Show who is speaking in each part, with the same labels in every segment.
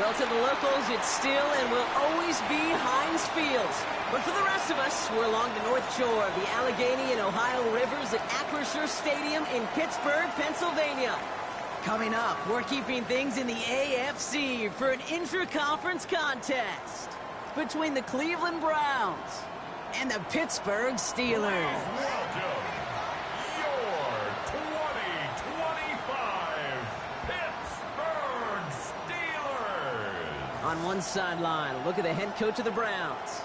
Speaker 1: Well, to the locals, it's still and will always be Heinz Field. But for the rest of us, we're along the north shore of the Allegheny and Ohio Rivers at Acrisure Stadium in Pittsburgh, Pennsylvania. Coming up, we're keeping things in the AFC for an intra-conference contest between the Cleveland Browns and the Pittsburgh Steelers.
Speaker 2: Welcome, your 2025 Pittsburgh Steelers.
Speaker 1: On one sideline, look at the head coach of the Browns.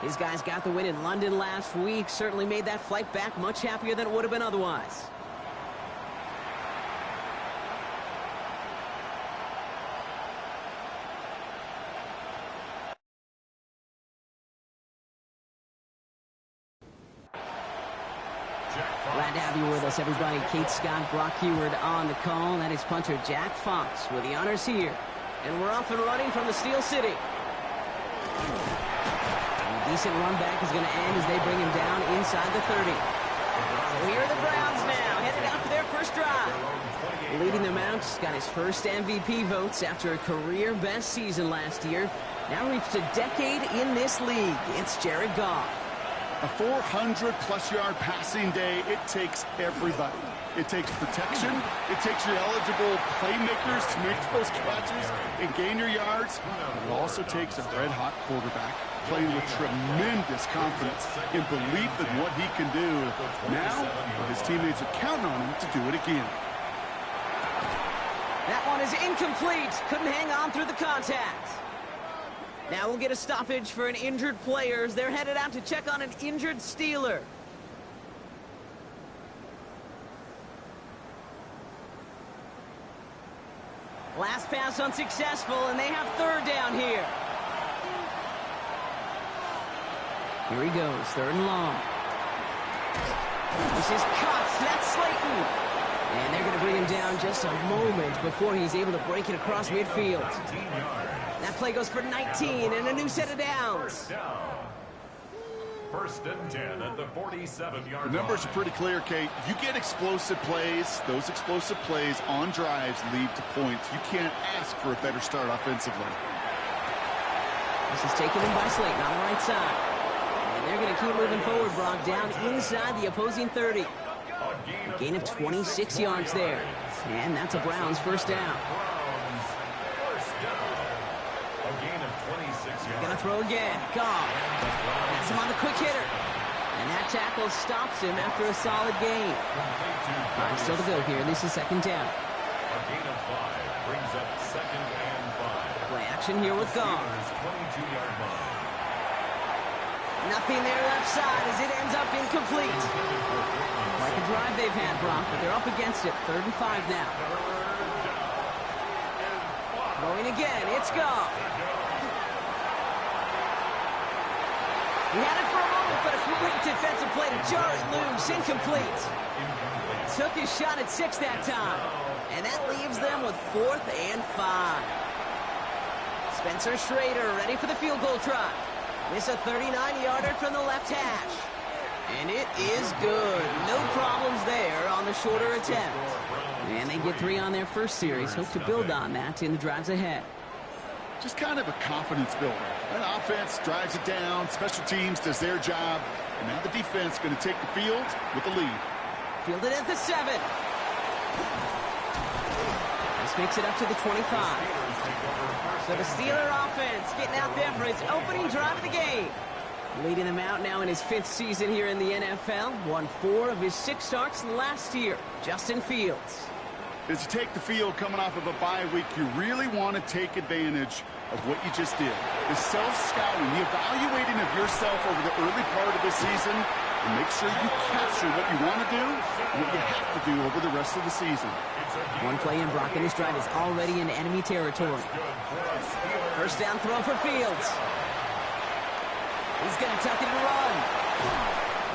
Speaker 1: His guys got the win in London last week. Certainly made that flight back much happier than it would have been otherwise. Glad to have you with us, everybody. Kate Scott, Brock Heward on the call. That is punter Jack Fox with the honors here. And we're off and running from the Steel City. A decent run back is going to end as they bring him down inside the 30. So here are the Browns now, headed out for their first drive. Leading them out, got his first MVP votes after a career-best season last year. Now reached a decade in this league. It's Jared Goff.
Speaker 3: A 400-plus yard passing day, it takes everybody. It takes protection. It takes your eligible playmakers to make those catches and gain your yards. But it also takes a red-hot quarterback playing with tremendous confidence and belief in what he can do. Now, his teammates are counting on him to do it again.
Speaker 1: That one is incomplete. Couldn't hang on through the contact. Now we'll get a stoppage for an injured player as they're headed out to check on an injured Steeler. Last pass unsuccessful, and they have third down here. Here he goes, third and long. This is cut. That's Slayton. And they're going to bring him down just a moment before he's able to break it across midfield. That play goes for 19 and a new set of downs.
Speaker 2: First and 10 at the 47-yard line.
Speaker 3: The numbers are pretty clear, Kate. You get explosive plays. Those explosive plays on drives lead to points. You can't ask for a better start offensively.
Speaker 1: This is taken in by Slayton on the right side. And they're going to keep moving forward, Brock, down inside the opposing 30. A gain of 26 yards there. And that's a Browns first down. Going to throw again. Goff. That's him on the quick hitter. And that tackle stops him after a solid gain. All right, still to go here. This is second down.
Speaker 2: A gain of 5 brings up second and 5.
Speaker 1: Play action here with Goff.
Speaker 2: 22-yard line.
Speaker 1: Nothing there left side as it ends up incomplete. Like a drive they've had, Brock, but they're up against it. 3rd and 5 now. Throwing again. It's Goff. He had it for a moment, but a great defensive play to jar it loose. Incomplete. Took his shot at 6 that time. And that leaves them with 4th and 5. Spencer Schrader ready for the field goal try. This a 39-yarder from the left hash. And it is good. No problems there on the shorter attempt. And they get 3 on their first series. Hope to build on that in the drives ahead.
Speaker 3: Just kind of a confidence builder. An offense drives it down. Special teams does their job. And now the defense going to take the field with the lead.
Speaker 1: Fielded at the 7. This makes it up to the 25. So the Steeler offense getting out there for its opening drive of the game. Leading him out now in his 5th season here in the NFL. Won 4 of his 6 starts last year. Justin Fields.
Speaker 3: As you take the field coming off of a bye week, you really want to take advantage of what you just did. The self-scouting, the evaluating of yourself over the early part of the season, and make sure you capture what you want to do and what you have to do over the rest of the season.
Speaker 1: One play in, Brock, and this drive is already in enemy territory. First down throw for Fields. He's going to tuck it and run.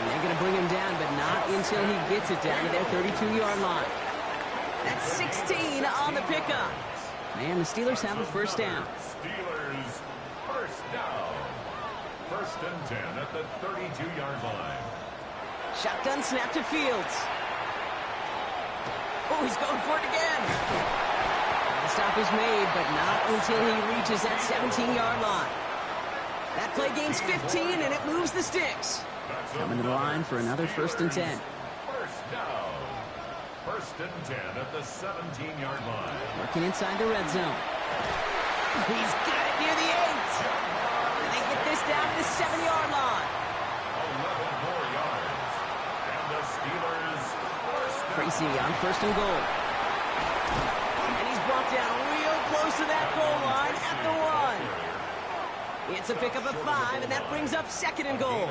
Speaker 1: And they're going to bring him down, but not until he gets it down to their 32-yard line. That's 16 on the pickup. Man, the Steelers have a first down.
Speaker 2: Steelers first down. First and 10 at the 32-yard line.
Speaker 1: Shotgun snap to Fields. Oh, he's going for it again. The stop is made, but not until he reaches that 17-yard line. That play gains 15, and it moves the sticks. Coming to the line for another 1st and 10.
Speaker 2: First down. 1st and 10 at the 17-yard line.
Speaker 1: Working inside the red zone. He's got it near the 8. And they get this down to the 7-yard line.
Speaker 2: 11 more yards. And the Steelers first down.
Speaker 1: Tracy on 1st and goal. And he's brought down real close to that goal line at the 1. It's a pickup of 5, and that brings up 2nd and goal.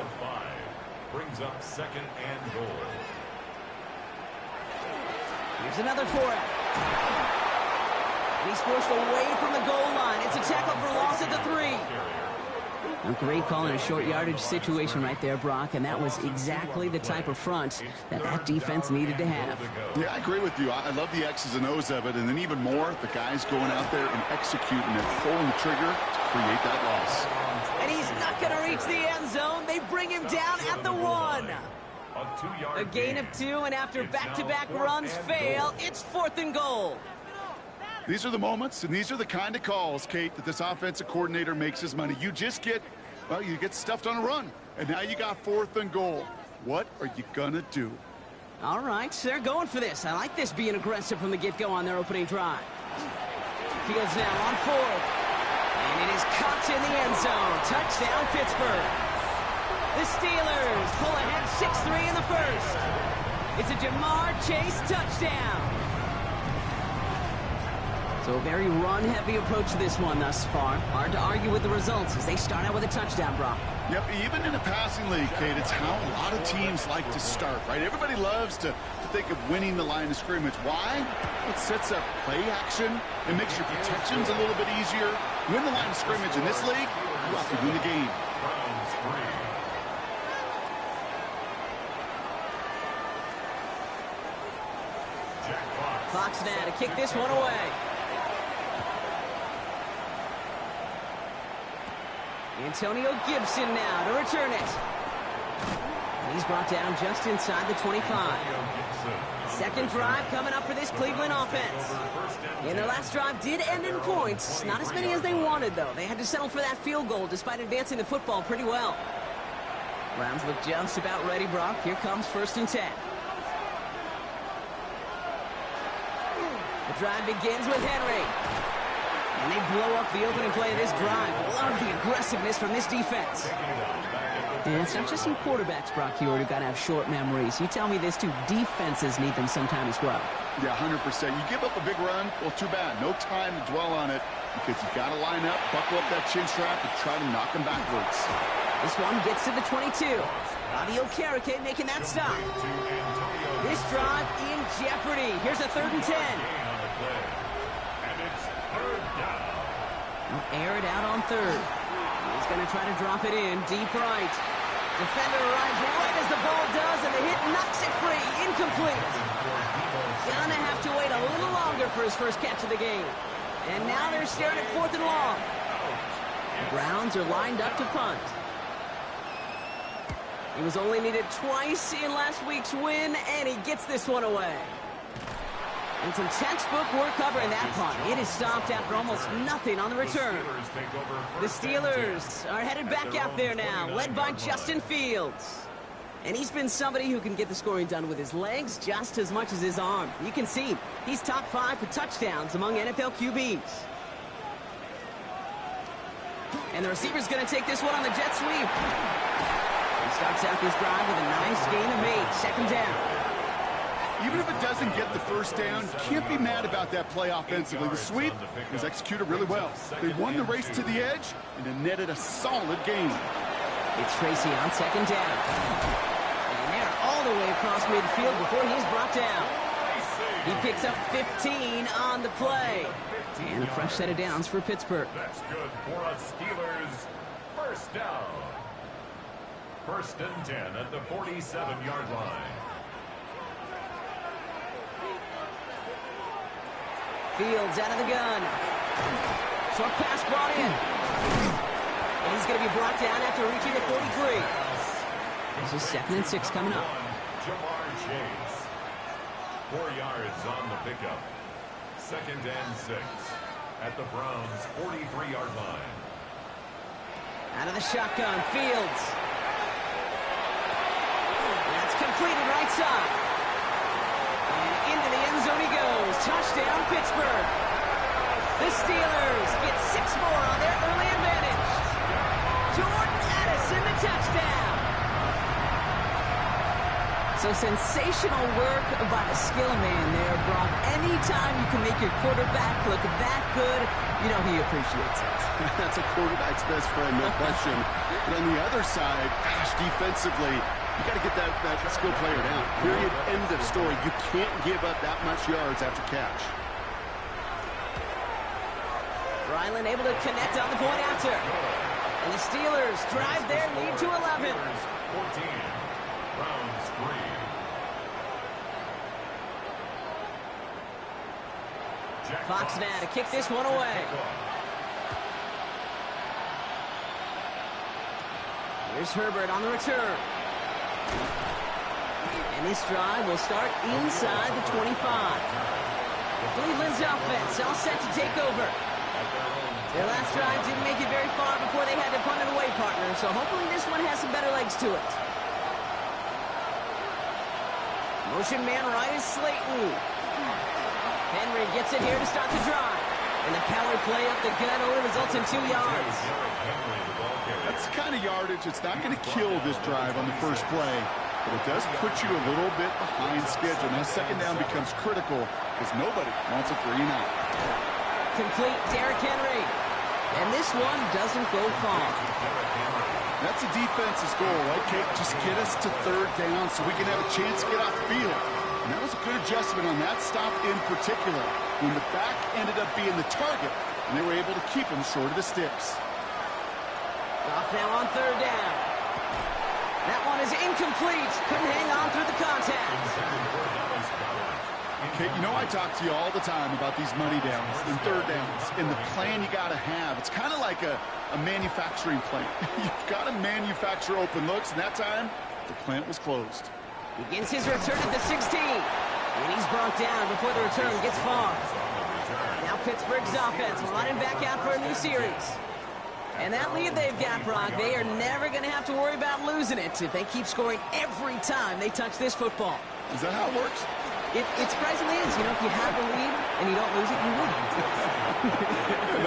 Speaker 2: Brings up 2nd and goal.
Speaker 1: Here's another for it. And he's forced away from the goal line. It's a tackle for loss at the 3. A great call in a short yardage situation right there, Brock, and that was exactly the type of front that defense needed to have.
Speaker 3: Yeah, I agree with you. I love the X's and O's of it, and then even more, the guys going out there and executing it, pulling the trigger to create that loss.
Speaker 1: And he's not going to reach the end zone. They bring him down at the 1. A gain of 2, and after back-to-back runs fail, it's 4th and goal.
Speaker 3: These are the moments, and these are the kind of calls, Kate, that this offensive coordinator makes his money. You just get, well, you get stuffed on a run, and now you got 4th and goal. What are you going to do?
Speaker 1: All right, they're going for this. I like this being aggressive from the get-go on their opening drive. Fields now on 4th. And it is caught in the end zone. Touchdown, Pittsburgh. The Steelers pull ahead 6-3 in the 1st. It's a Jamar Chase touchdown. So a very run-heavy approach to this one thus far. Hard to argue with the results as they start out with a touchdown, Brock.
Speaker 3: Yep, even in a passing league, Kate, it's how a lot of teams like to start, right? Everybody loves to think of winning the line of scrimmage. Why? It sets up play action. It makes your protections a little bit easier. Win the line of scrimmage in this league, you have to win the game.
Speaker 1: Fox now to kick this one away. Antonio Gibson now to return it. And he's brought down just inside the 25. 2nd drive coming up for this Cleveland offense. And their last drive did end in points. Not as many as they wanted, though. They had to settle for that field goal despite advancing the football pretty well. Browns look just about ready, Brock. Here comes 1st and 10. The drive begins with Henry. And they blow up the opening play of this drive. Love the aggressiveness from this defense. And it's not just some quarterbacks, Brock, here who got to have short memories. You tell me this, too. Defenses need them sometime as well.
Speaker 3: Yeah, 100%. You give up a big run, well, too bad. No time to dwell on it because you got to line up, buckle up that chin strap, and try to knock them backwards.
Speaker 1: This one gets to the 22. Bobby Okereke making that stop. This drive in jeopardy. Here's a 3rd and 10. They'll air it out on 3rd. He's going to try to drop it in deep right. Defender arrives right as the ball does, and the hit knocks it free. Incomplete. Gonna have to wait a little longer for his first catch of the game. And now they're staring at 4th and long. The Browns are lined up to punt. He was only needed twice in last week's win, and he gets this one away. And some textbook work covering that punt. It is stopped after almost nothing on the return. The Steelers are headed back out there now, led by Justin Fields. And he's been somebody who can get the scoring done with his legs just as much as his arm. You can see he's top 5 for touchdowns among NFL QBs. And the receiver's going to take this one on the jet sweep. He starts out this drive with a nice gain of 8, 2nd down.
Speaker 3: Even if it doesn't get the first down, you can't be mad about that play offensively. The sweep was executed really well. They won the race to the edge and then netted a solid gain.
Speaker 1: It's Tracy on 2nd down. And they're all the way across midfield before he's brought down. He picks up 15 on the play. And a fresh set of downs for Pittsburgh.
Speaker 2: That's good for a Steelers 1st down. 1st and 10 at the 47-yard line.
Speaker 1: Fields out of the gun. Short pass brought in. And he's going to be brought down after reaching the 43. This is 2nd and 6 coming up.
Speaker 2: Jamar Chase. 4 yards on the pickup. 2nd and 6 at the Browns' 43-yard line.
Speaker 1: Out of the shotgun, Fields. That's completed right side. And into the end zone he goes. Touchdown, Pittsburgh. The Steelers get 6 more on their early advantage. Jordan Addison, the touchdown. So sensational work by the skill man there, Brock. Anytime you can make your quarterback look that good, you know he appreciates it.
Speaker 3: That's a quarterback's best friend, no question. But on the other side, gosh, defensively, you got to get that skill player down. Period, end of story. You can't give up that much yards after catch.
Speaker 1: Ryland able to connect on the point after. And the Steelers drive their lead to 11.
Speaker 2: 14, Browns 3.
Speaker 1: Fox now to kick this one away. Here's Herbert on the return. And this drive will start inside the 25. Cleveland's offense all set to take over. Their last drive didn't make it very far before they had to punt it away, partner. So hopefully this one has some better legs to it. Motion man right is Slayton. Henry gets it here to start the drive. And the power play up the gut only results in 2 yards.
Speaker 3: That's the kind of yardage that's not going to kill this drive on the first play, but it does put you a little bit behind schedule. Now second down becomes critical because nobody wants a 3-and-out.
Speaker 1: Complete Derrick Henry. And this one doesn't go far.
Speaker 3: That's a defense's goal, right, Kate? Just get us to third down so we can have a chance to get off the field. And that was a good adjustment on that stop in particular, when the back ended up being the target, and they were able to keep him short of the sticks.
Speaker 1: Off now on third down. That one is incomplete. Couldn't hang on through the contact.
Speaker 3: Kate, you know I talk to you all the time about these money downs and third downs and the plan you got to have. It's kind of like a manufacturing plant. You've got to manufacture open looks, and that time, the plant was closed.
Speaker 1: Begins his return at the 16. And he's brought down before the return gets far. Now Pittsburgh's offense running back out for a new series. And that lead they've got, Brock, they are never going to have to worry about losing it if they keep scoring every time they touch this football.
Speaker 3: Is that how it works?
Speaker 1: It surprisingly is. You know, if you have the lead and you don't lose it, you win.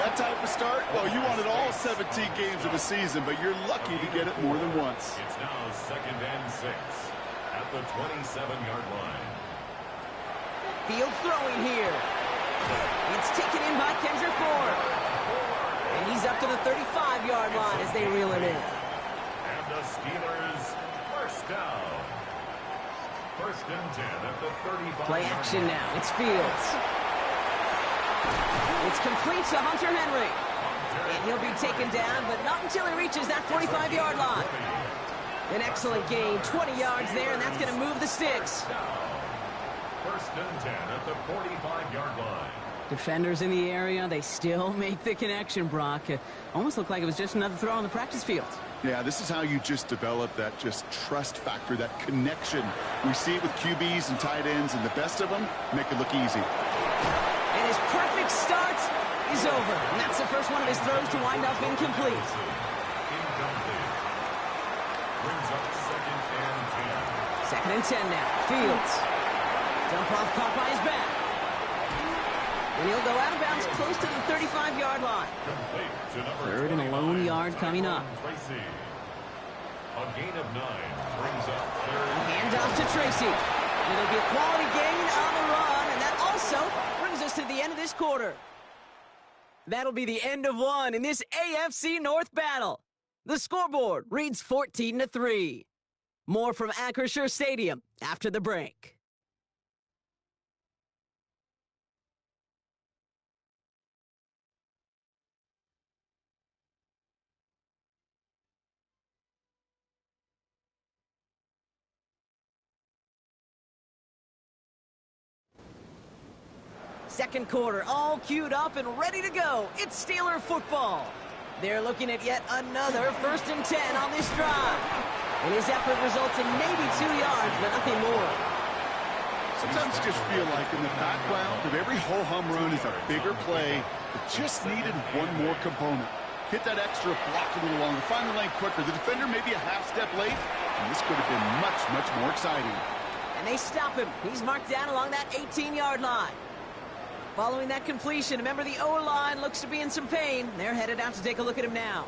Speaker 3: That type of start? Well, you wanted all 17 games of the season, but you're lucky to get it more than once.
Speaker 2: It's now 2nd and 6 at the 27-yard line.
Speaker 1: Field throwing here. It's taken in by Kendrick Bourne. And he's up to the 35-yard line as they reel it in.
Speaker 2: And the Steelers first down. 1st and 10 at the 35.
Speaker 1: Play action now. It's Fields. It's complete to Hunter Henry. And he'll be taken down, but not until he reaches that 45-yard line. An excellent gain. 20 yards there, and that's going to move the sticks.
Speaker 2: 1st and 10 at the 45-yard line.
Speaker 1: Defenders in the area, they still make the connection, Brock. Almost looked like it was just another throw on the practice field.
Speaker 3: Yeah, this is how you just develop that just trust factor, that connection. We see it with QBs and tight ends, and the best of them make it look easy.
Speaker 1: And his perfect start is over. And that's the first one of his throws to wind up incomplete.
Speaker 2: Incomplete. Brings up 2nd and 10.
Speaker 1: 2nd and 10 now. Fields. Dump off caught by his back. And he'll go out of bounds close to the 35-yard line. Third and a lone yard coming up.
Speaker 2: Tracy. A gain of 9 brings up third.
Speaker 1: A handoff to Tracy. And it'll be a quality gain on the run, and that also brings us to the end of this quarter. That'll be the end of one in this AFC North battle. The scoreboard reads 14-3. More from Acrisure Stadium after the break. Second quarter, all queued up and ready to go. It's Steeler football. They're looking at yet another 1st and 10 on this drive. And his effort results in maybe 2 yards, but nothing more.
Speaker 3: Sometimes you just feel like in the background of every ho-hum run is a bigger play that just needed one more component. Hit that extra block a little longer, find the lane quicker. The defender maybe a half step late, and this could have been much, much more exciting.
Speaker 1: And they stop him. He's marked down along that 18-yard line. Following that completion, remember the O-line looks to be in some pain. They're headed out to take a look at him now.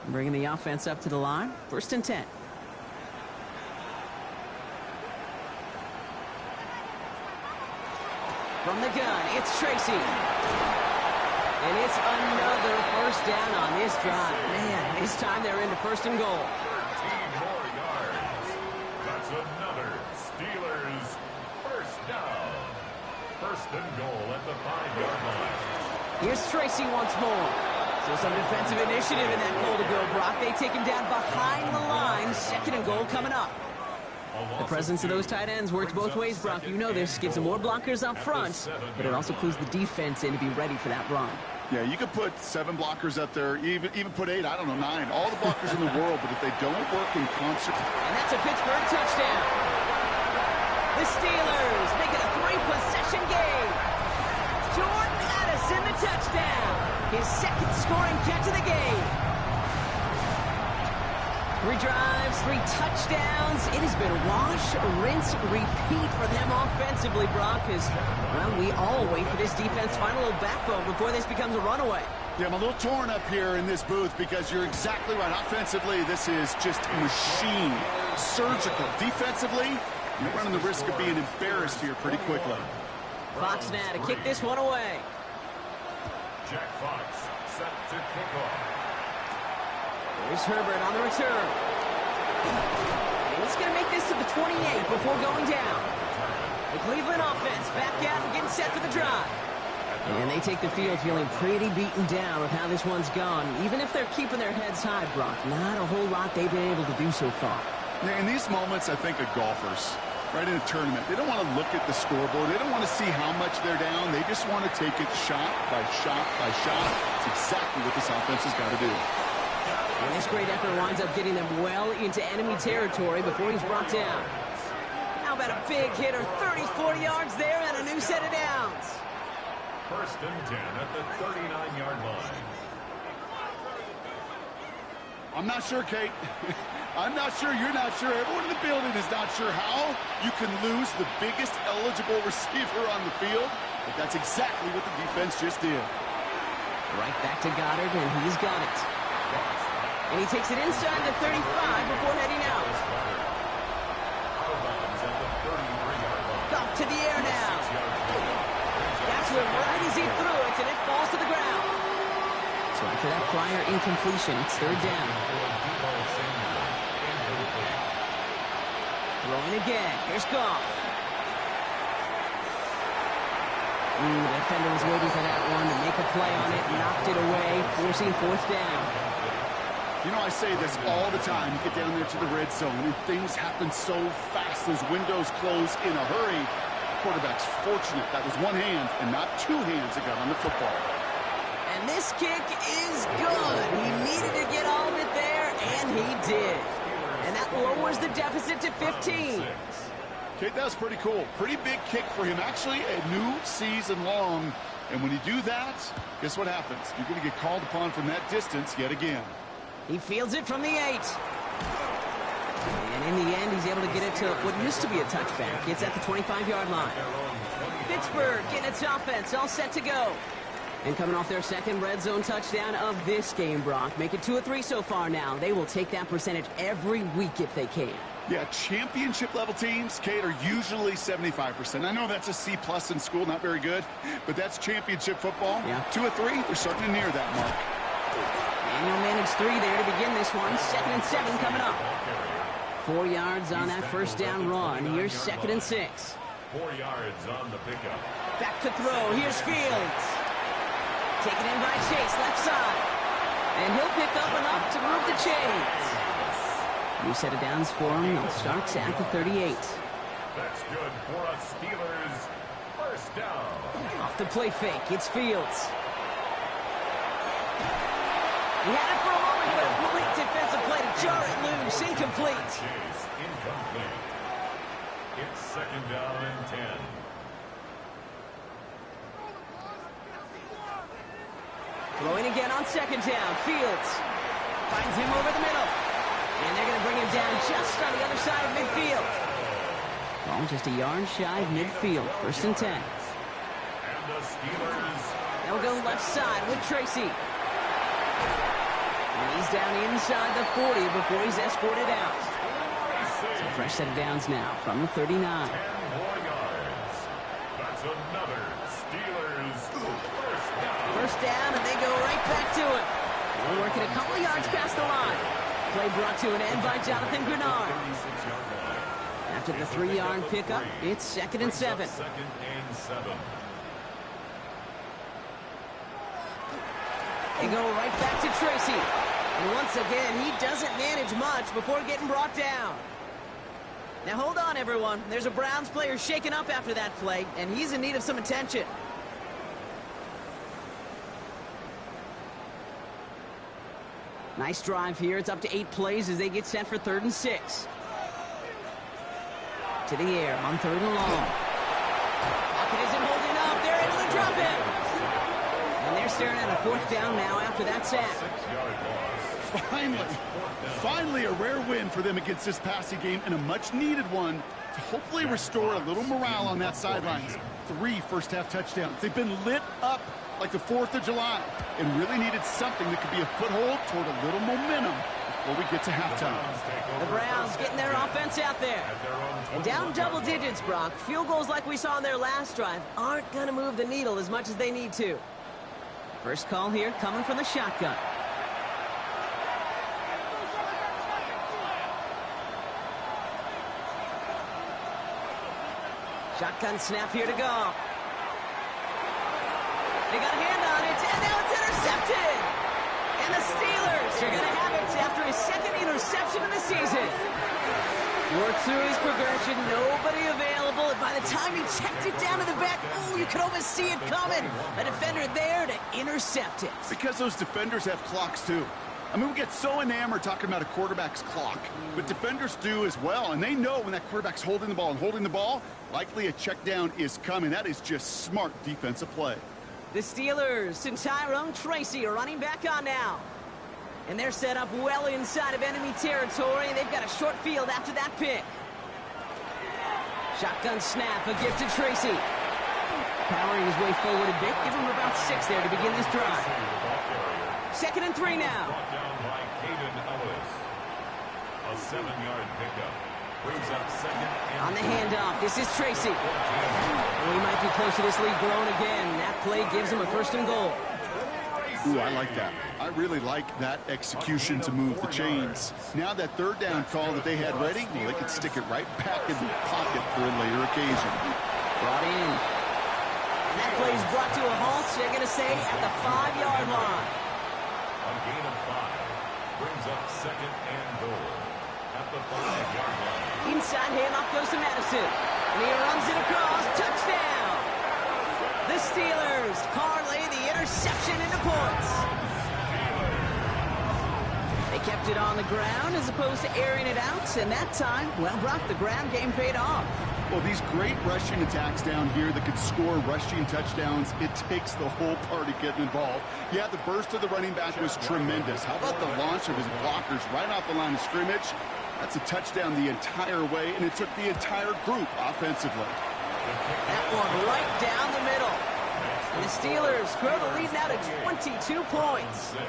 Speaker 1: Bringing the offense up to the line. 1st and 10. From the gun, it's Tracy. And it's another 1st down on this drive. Man, this time they're into 1st and goal.
Speaker 2: 13 more yards. That's another Steelers 1st down. 1st and goal at the 5-yard line.
Speaker 1: Here's Tracy once more. So some defensive initiative in that goal to go, Brock. They take him down behind the line. 2nd and goal coming up. The presence of those tight ends works both ways, Brock. You know this. Gives them more blockers up front, but it also clues the defense in to be ready for that run.
Speaker 3: Yeah, you could put 7 blockers up there, even put 8, I don't know, 9. All the blockers in the world, but if they don't work in concert...
Speaker 1: And that's a Pittsburgh touchdown. The Steelers make it a 3-possession game. Jordan Addison, the touchdown. His 2nd scoring catch of the game. 3 drives, 3 touchdowns. It has been wash, rinse, repeat for them offensively, Brock, as, well, we all wait for this defense final little backbone before this becomes a runaway.
Speaker 3: Yeah, I'm a little torn up here in this booth because you're exactly right. Offensively, this is just a machine. Surgical. Defensively, you're running the risk of being embarrassed here pretty quickly.
Speaker 1: Fox now to kick this one away.
Speaker 2: Jack Fox set to kick off.
Speaker 1: Here's Herbert on the return. And he's going to make this to the 28 before going down. The Cleveland offense back out and getting set for the drive. And they take the field feeling pretty beaten down with how this one's gone. Even if they're keeping their heads high, Brock, not a whole lot they've been able to do so far.
Speaker 3: Yeah, in these moments, I think of golfers, right, in a tournament. They don't want to look at the scoreboard. They don't want to see how much they're down. They just want to take it shot by shot by shot. It's exactly what this offense has got to do.
Speaker 1: And this great effort winds up getting them well into enemy territory before he's brought down. How about a big hitter, 34 yards there and a new set of downs.
Speaker 2: 1st and 10 at the 39-yard line.
Speaker 3: I'm not sure, Kate. I'm not sure. You're not sure. Everyone in the building is not sure how you can lose the biggest eligible receiver on the field, but that's exactly what the defense just did.
Speaker 1: Right back to Goddard, and he's got it. And he takes it inside the 35 before heading out. Off to the air now. That's where right as he threw it, and it falls to the ground. So after that prior incompletion, it's 3rd down. Throwing again. Here's Goff. The defender was waiting for that one to make a play on it, knocked it away, forcing 4th down.
Speaker 3: You know, I say this all the time. You get down there to the red zone, and things happen so fast. Those windows close in a hurry. The quarterback's fortunate. That was one hand and not 2 hands that got on the football.
Speaker 1: And this kick is good. He needed to get all of it there, and he did. And that lowers the deficit to 15.
Speaker 3: Okay, that was pretty cool. Pretty big kick for him. Actually, a new season long. And when you do that, guess what happens? You're going to get called upon from that distance yet again.
Speaker 1: He fields it from the 8. And in the end, he's able to get it to what used to be a touchback. It's at the 25-yard line. Pittsburgh getting its offense all set to go. And coming off their 2nd red zone touchdown of this game, Brock. Make it 2 of 3 so far now. They will take that percentage every week if they can.
Speaker 3: Yeah, championship-level teams, Kate, are usually 75%. I know that's a C+ in school, not very good, but that's championship football.
Speaker 1: Yeah.
Speaker 3: 2 of 3, they're starting to near that mark.
Speaker 1: And he'll manage 3 there to begin this one. 2nd and 7 coming up. 4 yards on that 1st down run. Here's 2nd and 6.
Speaker 2: 4 yards on the pickup.
Speaker 1: Back to throw. Here's Fields. Taken in by Chase, left side. And he'll pick up enough to move the chains. New set of downs for him. They'll start at the 38.
Speaker 2: That's good for a Steelers 1st down.
Speaker 1: Off the play fake, it's Fields. He had it for a moment, but a complete defensive play to jar it loose. Incomplete.
Speaker 2: Chase incomplete. It's second down and 10.
Speaker 1: Throwing again on second down. Fields finds him over the middle. And they're going to bring him down just on the other side of midfield. Ball just a yard shy of midfield. First and 10.
Speaker 2: And the Steelers.
Speaker 1: They'll go left side with Tracy. And he's down inside the 40 before he's escorted out. So fresh set of downs now from the 39.
Speaker 2: 10 more yards. That's another Steelers first down.
Speaker 1: First down, and they go right back to it. They're working a couple of yards past the line. Play brought to an end by Jonathan Grenard.
Speaker 2: 36-yard line.
Speaker 1: After the 3-yard pickup, it's second and 7.
Speaker 2: Second and 7.
Speaker 1: They go right back to Tracy. And once again, he doesn't manage much before getting brought down. Now hold on, everyone. There's a Browns player shaken up after that play, and he's in need of some attention. Nice drive here. It's up to 8 plays as they get set for 3rd and 6. To the air on 3rd and long. Pocket isn't holding up. They're able to drop it. And they're staring at a 4th down now after that sack.
Speaker 2: 6-yard loss.
Speaker 3: Finally a rare win for them against this passing game, and a much-needed one to hopefully restore a little morale on that sidelines. 3 first-half touchdowns. They've been lit up like the 4th of July and really needed something that could be a foothold toward a little momentum before we get to halftime.
Speaker 1: The Browns getting their offense out there. And down double digits, Brock. Field goals like we saw on their last drive aren't going to move the needle as much as they need to. First call here coming from the shotgun. Shotgun snap here to go. They got a hand on it, and now it's intercepted. And the Steelers are going to have it after his 2nd interception of the season. Worked through his progression, nobody available, and by the time he checked it down to the back, oh, you could almost see it coming. A defender there to intercept it.
Speaker 3: Because those defenders have clocks, too. I mean, we get so enamored talking about a quarterback's clock, but defenders do as well, and they know when that quarterback's holding the ball and holding the ball, likely a check down is coming. That is just smart defensive play.
Speaker 1: The Steelers and Tyrone Tracy are running back on now. And they're set up well inside of enemy territory. They've got a short field after that pick. Shotgun snap, a gift to Tracy. Powering his way forward a bit, give him about 6 there to begin this drive. 2nd and 3 now.
Speaker 2: Brought down by Caden Ellis. A 7-yard pickup. Brings up 2nd and
Speaker 1: On the handoff, this is Tracy. Oh, he might be close to this lead growing again. That play gives him a 1st and goal.
Speaker 3: Ooh, I like that. I really like that execution to move the chains. Now that 3rd down call that they had ready, well, they could stick it right back in the pocket for a later occasion.
Speaker 1: Brought in. And that play is brought to a halt, so they're going to say at the 5-yard line.
Speaker 2: a gain of 5. Brings up 2nd and goal at the 5-yard line.
Speaker 1: Inside handoff goes to Madison. And he runs it across. Touchdown! The Steelers parlay the interception into points. They kept it on the ground as opposed to airing it out. And that time, well, Brock, the ground game paid off.
Speaker 3: Well, these great rushing attacks down here that could score rushing touchdowns, it takes the whole party getting involved. Yeah, the burst of the running back was tremendous. How about the launch of his blockers right off the line of scrimmage? That's a touchdown the entire way, and it took the entire group offensively.
Speaker 1: That one right down the middle. And the Steelers grow the lead now to 22 points.
Speaker 2: 6.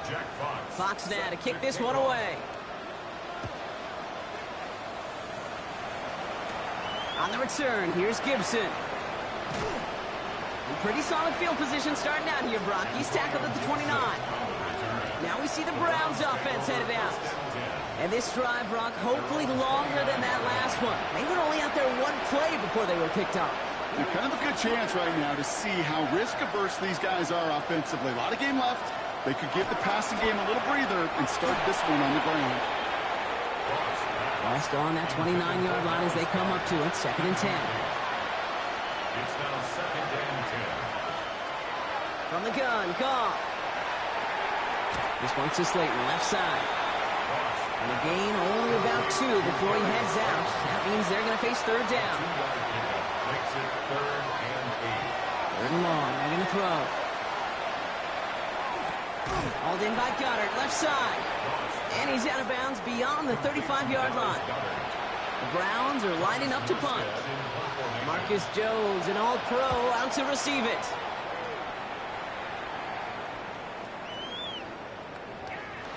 Speaker 2: Jack Fox.
Speaker 1: Fox now to kick this one away. On the return, here's Gibson. And pretty solid field position starting out here, Brock. He's tackled at the 29. Now we see the Browns offense headed out. And this drive, Brock, hopefully longer than that last one. They were only out there one play before they were picked up.
Speaker 3: And kind of a good chance right now to see how risk-averse these guys are offensively. A lot of game left. They could give the passing game a little breather and start this one on the ground.
Speaker 1: Ball still on that 29-yard line as they come up to it, 2nd and 10.
Speaker 2: It's now 2nd and 10.
Speaker 1: From the gun, Goff. This one's to Slayton, left side. And a gain only about 2 before he heads out. That means they're going to face third down.
Speaker 2: Makes it 3rd and 8.
Speaker 1: Third and long, they're going to throw. Hauled in by Goddard, left side. And he's out of bounds beyond the 35-yard line. The Browns are lining up to punt. Marcus Jones, an all-pro, out to receive it.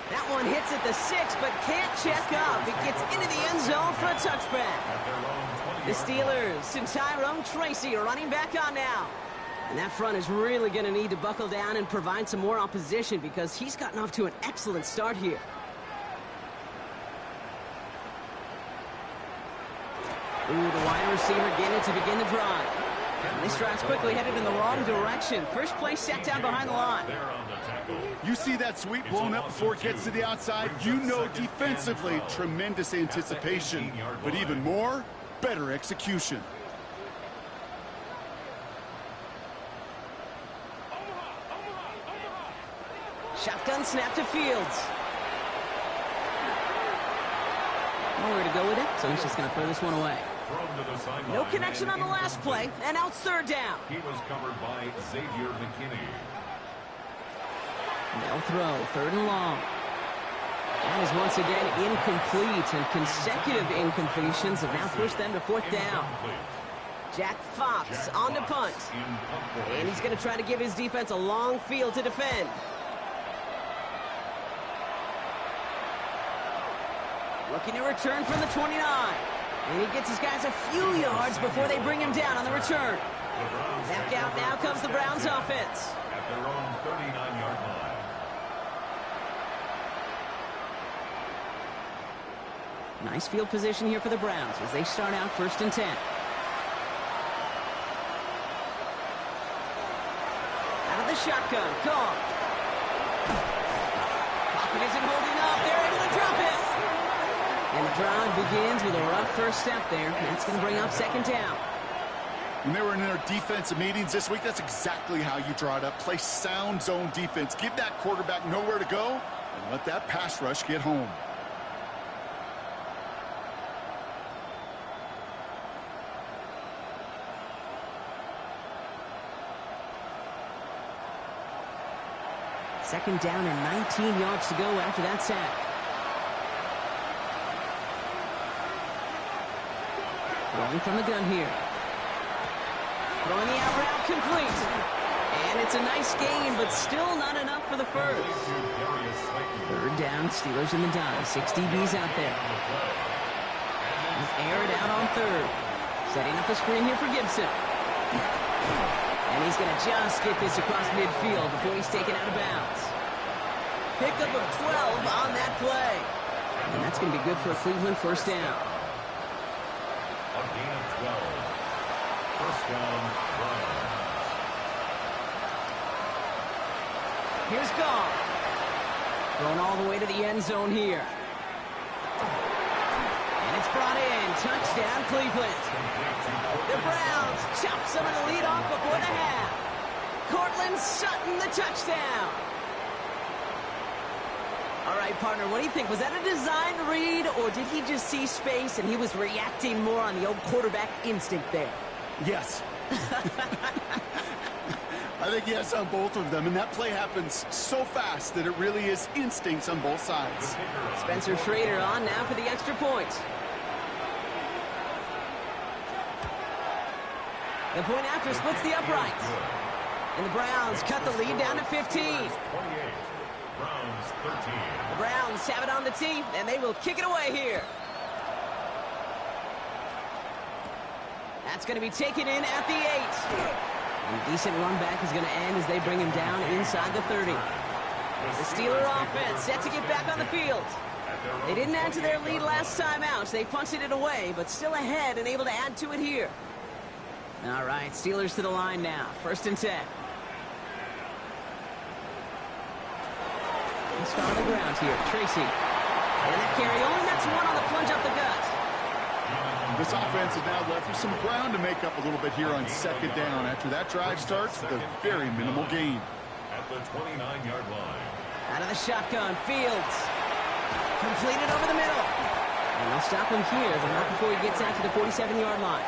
Speaker 1: That one hits at the 6, but can't check up. It gets into the end zone for a touchback. The Steelers and Tyrone Tracy are running back on now. And that front is really going to need to buckle down and provide some more opposition because he's gotten off to an excellent start here. Ooh, the wide receiver getting it to begin the drive. And this drive's quickly headed in the wrong direction. First play set down behind the line.
Speaker 3: You see that sweep blown up before it gets to the outside, you know defensively, tremendous anticipation. But even more, better execution.
Speaker 1: Shotgun snap to Fields. Nowhere to go with it, so he's just going to throw this one away. No connection on the last play, and now it's third down.
Speaker 2: He was covered by Xavier McKinney.
Speaker 1: They'll throw, third and long. That is once again incomplete, and consecutive incompletions have now pushed them to fourth down. Jack Fox on to punt. And he's going to try to give his defense a long field to defend. Looking to return from the 29. And he gets his guys a few yards before they bring him down on the return. Back out now comes the Browns offense.
Speaker 2: At their own 39-yard line.
Speaker 1: Nice field position here for the Browns as they start out 1st and 10. Out of the shotgun, Goff. Pocket isn't holding up. They're able to drop it. And the drive begins with a rough first step there. That's going to bring up 2nd down.
Speaker 3: When they were in their defensive meetings this week, that's exactly how you draw it up. Play sound zone defense. Give that quarterback nowhere to go and let that pass rush get home.
Speaker 1: Second down and 19 yards to go after that sack. Throwing from the gun here. Throwing the out route complete. And it's a nice gain, but still not enough for the first. Third down, Steelers in the dive. 6 DBs out there. Air it out on third. Setting up the screen here for Gibson. And he's going to just get this across midfield before he's taken out of bounds. Pickup of 12 on that play. And that's going to be good for a Cleveland first down.
Speaker 2: A gain of 12. First down, Browns.
Speaker 1: Here's Goff. Going all the way to the end zone here. And it's brought in. Touchdown, Cleveland. The Browns chop some of the lead off before the half. Cortland Sutton, the touchdown. All right, partner, what do you think? Was that a design read, or did he just see space and he was reacting more on the old quarterback instinct there?
Speaker 3: Yes. I think yes on both of them, and that play happens so fast that it really is instincts on both sides.
Speaker 1: Spencer Schrader on now for the extra point. The point after splits the uprights. And the Browns cut the lead down to 15.
Speaker 2: 28. Browns 13.
Speaker 1: The Browns have it on the tee, and they will kick it away here. That's going to be taken in at the 8. And a decent run back is going to end as they bring him down inside the 30. The Steeler offense set to get back on the field. They didn't add to their lead last time out. They punted it away, but still ahead and able to add to it here. All right, Steelers to the line now. 1st and 10. He's on the ground here. Tracy. And that carry only nets one on the plunge up the gut.
Speaker 3: This offense is now left with some ground to make up a little bit here on 2nd down. After that drive starts with a very minimal gain.
Speaker 2: at the 29-yard line.
Speaker 1: Out of the shotgun, Fields. Completed over the middle. And they'll stop him here, but not before he gets out to the 47-yard line.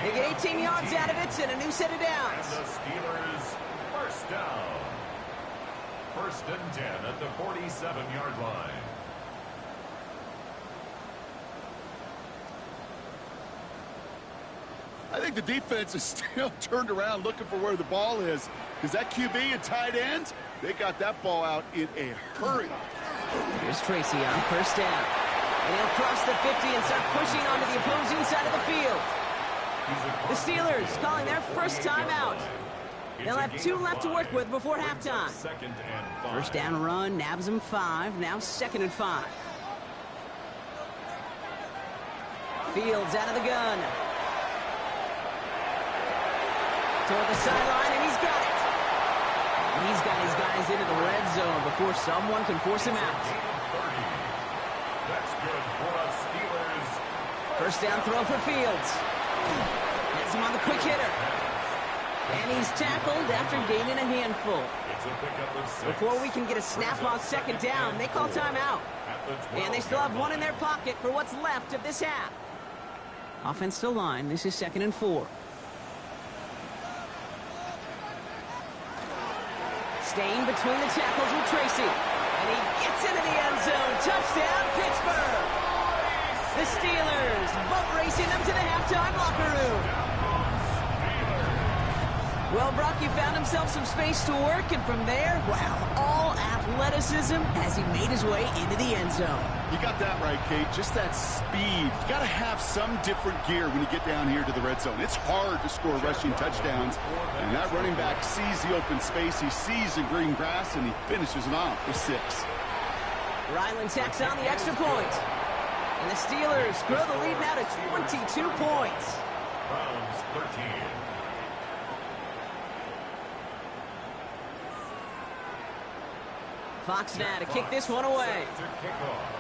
Speaker 1: They get 18 yards out of it and a new set of downs.
Speaker 2: And the Steelers first down. First and 10 at the 47-yard line.
Speaker 3: I think the defense is still turned around looking for where the ball is, because that QB and tight ends, they got that ball out in a hurry.
Speaker 1: Here's Tracy on first down. And he'll cross the 50 and start pushing onto the opposing side of the field. The Steelers calling their first time out. They'll have 2 left to work with before halftime. First down run, nabs them 5. Now 2nd and 5. Fields out of the gun. Toward the sideline, and he's got it. And he's got his guys into the red zone before someone can force him out.
Speaker 2: That's good for us Steelers.
Speaker 1: First down throw for Fields. Gets him on the quick hitter. And he's tackled after gaining a handful.
Speaker 2: It's a pickup of 6.
Speaker 1: Before we can get a snap on second down, they call timeout. And they still have 1 in their pocket for what's left of this half. Offensive line, this is 2nd and 4. Staying between the tackles with Tracy. And he gets into the end zone. Touchdown, Pittsburgh! The Steelers boat racing them to the halftime locker room. Well, Brock, he found himself some space to work, and from there, wow, all athleticism as he made his way into the end zone.
Speaker 3: You got that right, Kate. Just that speed. You got to have some different gear when you get down here to the red zone. It's hard to score rushing touchdowns, and that running back sees the open space, he sees the green grass, and he finishes it off with 6.
Speaker 1: Ryland tacks on the extra point. And the Steelers grow the lead now to 22 points.
Speaker 2: Browns 13.
Speaker 1: Fox now to kick this one away.
Speaker 2: To kick off.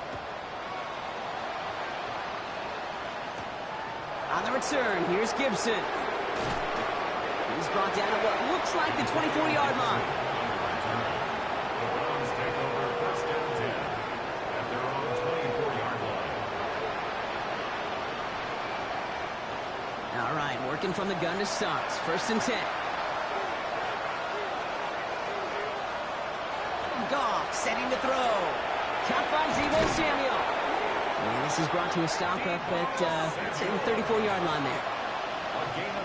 Speaker 1: On the return, here's Gibson. He's brought down at what looks like the 24-yard line.
Speaker 2: The Browns take over first and 10 at their own 24-yard line.
Speaker 1: All right, working from the gun to start. First and 10. Goff setting to throw. Caught by Deebo Samuel. And this is brought to a stop up at the 34-yard line there.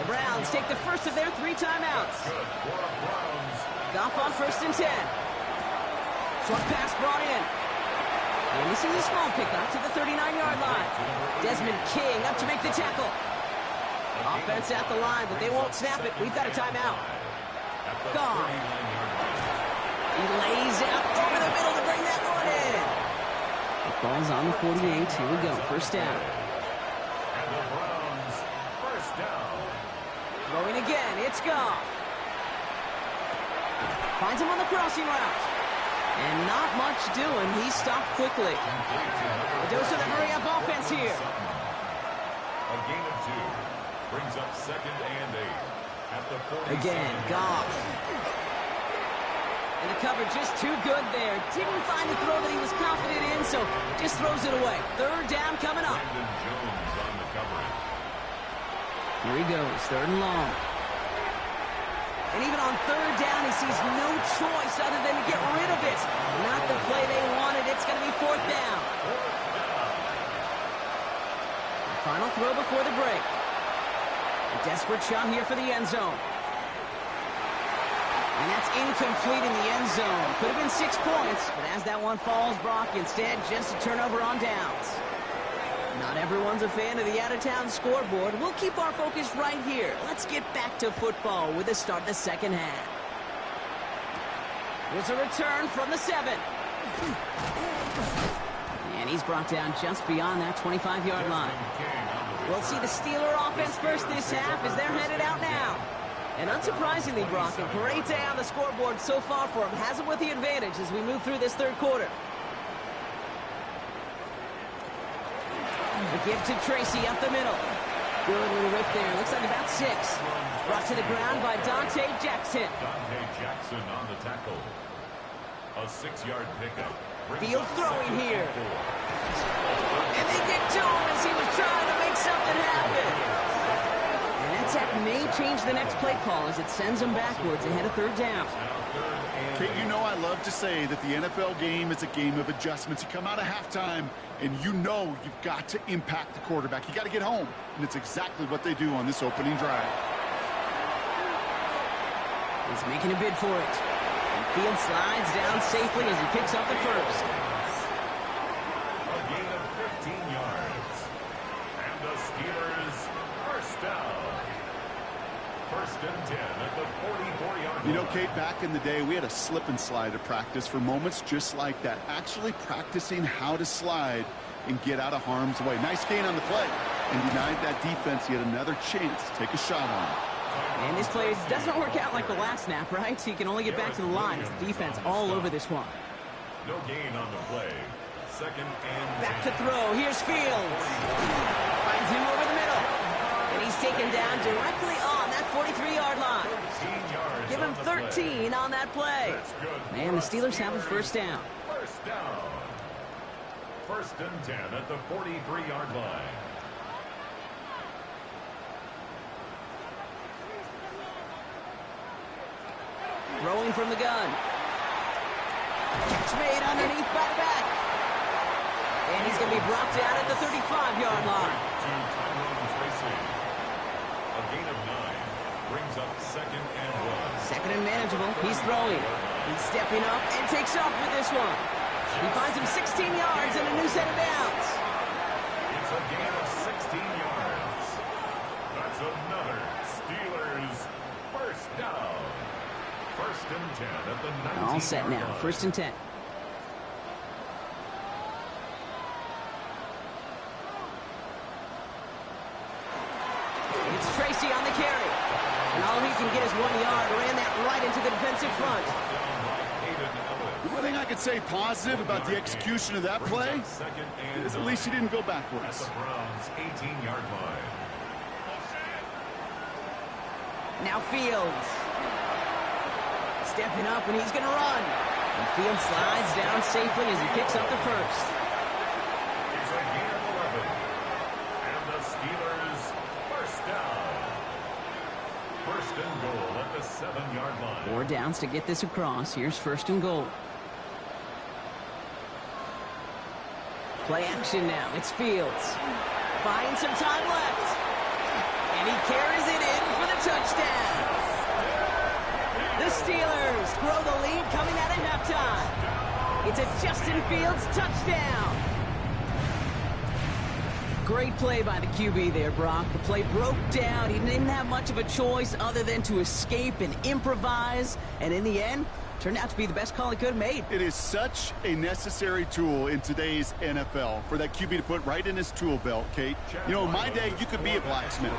Speaker 1: The Browns take the first of their 3 timeouts. Goff on first and 10. Short pass brought in. And this is a small pickup to the 39-yard line. Desmond King up to make the tackle. Offense at the line, but they won't snap it. We've got a timeout. Goff. He lays out over the middle to bring that one in. The ball's on the 48. Here we go. First down.
Speaker 2: And the Browns first down.
Speaker 1: Throwing again. It's Goff. Finds him on the crossing route. And not much doing. He stopped quickly. A dose of the hurry-up offense here.
Speaker 2: A gain of 2 brings up 2nd and 8 at the 40.
Speaker 1: Again, Goff. And the cover just too good there. Didn't find the throw that he was confident in, so just throws it away. Third down coming up.
Speaker 2: Brandon Jones on the coverage.
Speaker 1: Here he goes, 3rd and long. And even on 3rd down, he sees no choice other than to get rid of it. Not the play they wanted. It's going to be 4th down. The final throw before the break. A desperate shot here for the end zone. And that's incomplete in the end zone. Could have been 6 points, but as that one falls, Brock, instead just a turnover on downs. Not everyone's a fan of the out-of-town scoreboard. We'll keep our focus right here. Let's get back to football with the start of the second half. There's a return from the 7. And he's brought down just beyond that 25-yard line. We'll see the Steeler offense first this half as they're headed out now. And unsurprisingly, Brock, a great day on the scoreboard so far for him. Has him with the advantage as we move through this 3rd quarter. The give to Tracy up the middle. Good little rip there. Looks like about 6. Brought to the ground by Dante Jackson.
Speaker 2: Dante Jackson on the tackle. A 6-yard pickup.
Speaker 1: Fields throwing here. And they get to him as he was trying to make something happen. And that sack may change the next play call as it sends them backwards ahead of 3rd down.
Speaker 3: Kate, you know I love to say that the NFL game is a game of adjustments. You come out of halftime, and you know you've got to impact the quarterback. You got to get home, and it's exactly what they do on this opening drive.
Speaker 1: He's making a bid for it. And Field slides down safely as he picks up the first.
Speaker 2: A gain of 15 yards. And the Steelers first down. 1st and 10 at the 44-yard line.
Speaker 3: You know, Kate, back in the day, we had a slip and slide at practice for moments just like that. Actually practicing how to slide and get out of harm's way. Nice gain on the play. And denied that defense yet another chance to take a shot on him.
Speaker 1: And this play doesn't work out like the last snap, right? So you can only get back to the line as the defense all over this one.
Speaker 2: No gain on the play. 2nd and
Speaker 1: Back to throw. Here's Fields. Finds him over the middle. And he's taken down directly on that 43-yard line.
Speaker 2: 13 yards.
Speaker 1: Give him 13 on that play. And the Steelers have a first down.
Speaker 2: First down. 1st and 10 at the 43-yard line.
Speaker 1: Throwing from the gun. Catch made underneath by the back. And he's going to be brought down at the 35-yard line.
Speaker 2: A gain of 9 brings up 2nd and 1.
Speaker 1: 2nd and manageable. He's throwing. He's stepping up and takes off with this one. He finds him 16 yards and a new set of downs.
Speaker 2: It's a gain of 16 yards. That's another Steelers first down. 1st and 10 at the 19.
Speaker 1: All set now. 1st and 10. It's Tracy on the carry. And all he can get is 1 yard. Ran that right into the defensive front.
Speaker 3: One thing I could say positive about the execution of that play is at least he didn't go
Speaker 2: At
Speaker 3: backwards.
Speaker 2: the Browns' 18-yard line.
Speaker 1: Now Fields. Stepping up, and he's going to run. And Fields slides down safely as he picks up the first.
Speaker 2: It's a gain of 11. And the Steelers first down. 1st and goal at the 7-yard line.
Speaker 1: 4 downs to get this across. Here's 1st and goal. Play action now. It's Fields. Finds some time left. And he carries it in for the touchdown. The Steelers grow the lead coming out of halftime. It's a Justin Fields touchdown. Great play by the QB there, Brock. The play broke down. He didn't have much of a choice other than to escape and improvise. And in the end, turned out to be the best call he could have made.
Speaker 3: It is such a necessary tool in today's NFL for that QB to put right in his tool belt, Kate. You know, in my day, you could be a blacksmith,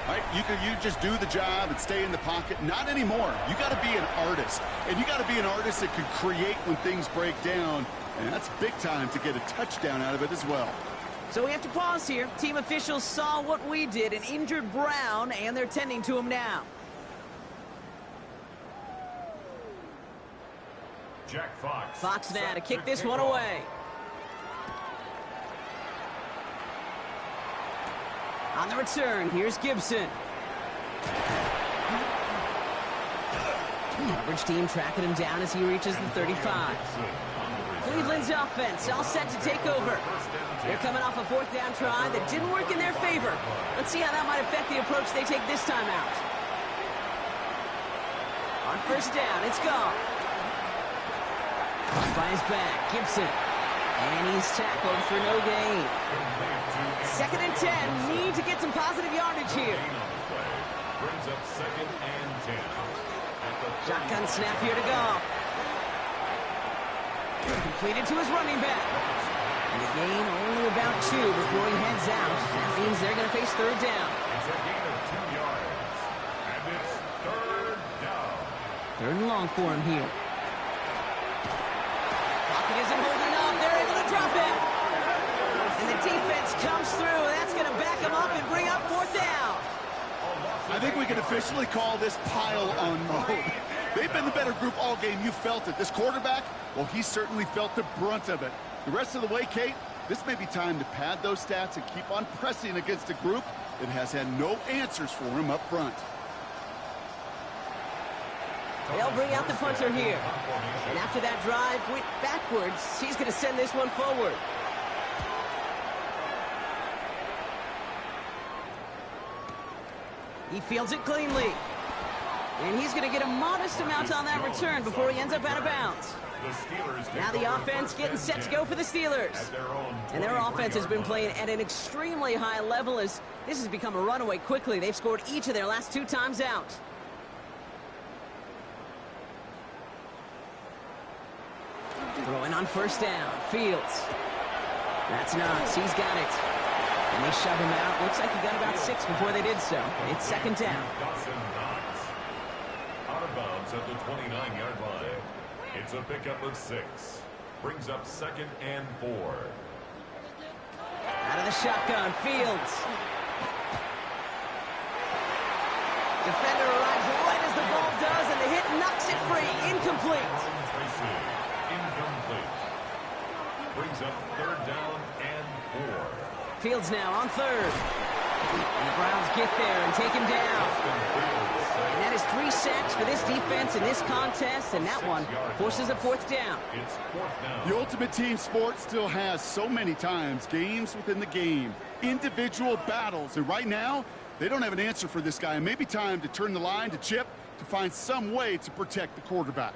Speaker 3: right? You just do the job and stay in the pocket. Not anymore. You got to be an artist, and you got to be an artist that can create when things break down, and that's big time to get a touchdown out of it as well.
Speaker 1: So we have to pause here. Team officials saw what we did and injured Brown, and they're tending to him now.
Speaker 2: Jack Fox.
Speaker 1: Fox now to kick this one away. On the return, here's Gibson. Coverage team tracking him down as he reaches the 35. Cleveland's offense all set to take over. They're coming off a 4th down try that didn't work in their favor. Let's see how that might affect the approach they take this time out. On 1st down, it's gone. By his back, Gibson. And he's tackled for no gain. 2nd and 10. Need to get some positive yardage here.
Speaker 2: Brings up 2nd and 10.
Speaker 1: Shotgun snap here to go. Completed to his running back. And a gain only about 2 before he heads out. That means they're going to face 3rd down.
Speaker 2: It's a gain of 2 yards. And it's 3rd down.
Speaker 1: 3rd and long for him here. Pocket isn't holding up. They're able to drop it. And the defense comes through. That's going to back him up and bring up fourth down.
Speaker 3: I think we can officially call this pile-on mode. They've been the better group all game. You felt it. This quarterback, well, he certainly felt the brunt of it. The rest of the way, Kate, this may be time to pad those stats and keep on pressing against a group that has had no answers for him up front.
Speaker 1: They'll bring out the punter here. And after that drive went backwards, he's going to send this one forward. He fields it cleanly. And he's going to get a modest amount on that return before he ends up out of bounds. Now the offense getting set to go for the Steelers. And their offense has been playing at an extremely high level as this has become a runaway quickly. They've scored each of their last 2 times out. Throwing on first down. Fields. That's Knox. He's got it. And they shove him out. Looks like he got about 6 before they did so. It's second down.
Speaker 2: Out of bounds at the 29-yard line. It's a pickup of 6. Brings up 2nd and 4.
Speaker 1: Out of the shotgun. Fields. Defender arrives right as the ball does, and the hit knocks it free. Incomplete.
Speaker 2: Incomplete. Brings up 3rd down and 4.
Speaker 1: Fields now on 3rd. And the Browns get there and take him down. And that is 3 sacks for this defense in this contest, and that one forces a 4th down.
Speaker 2: It's 4th down.
Speaker 3: The ultimate team sport still has so many times games within the game, individual battles, and right now, they don't have an answer for this guy. It may be time to turn the line to Chip to find some way to protect the quarterback.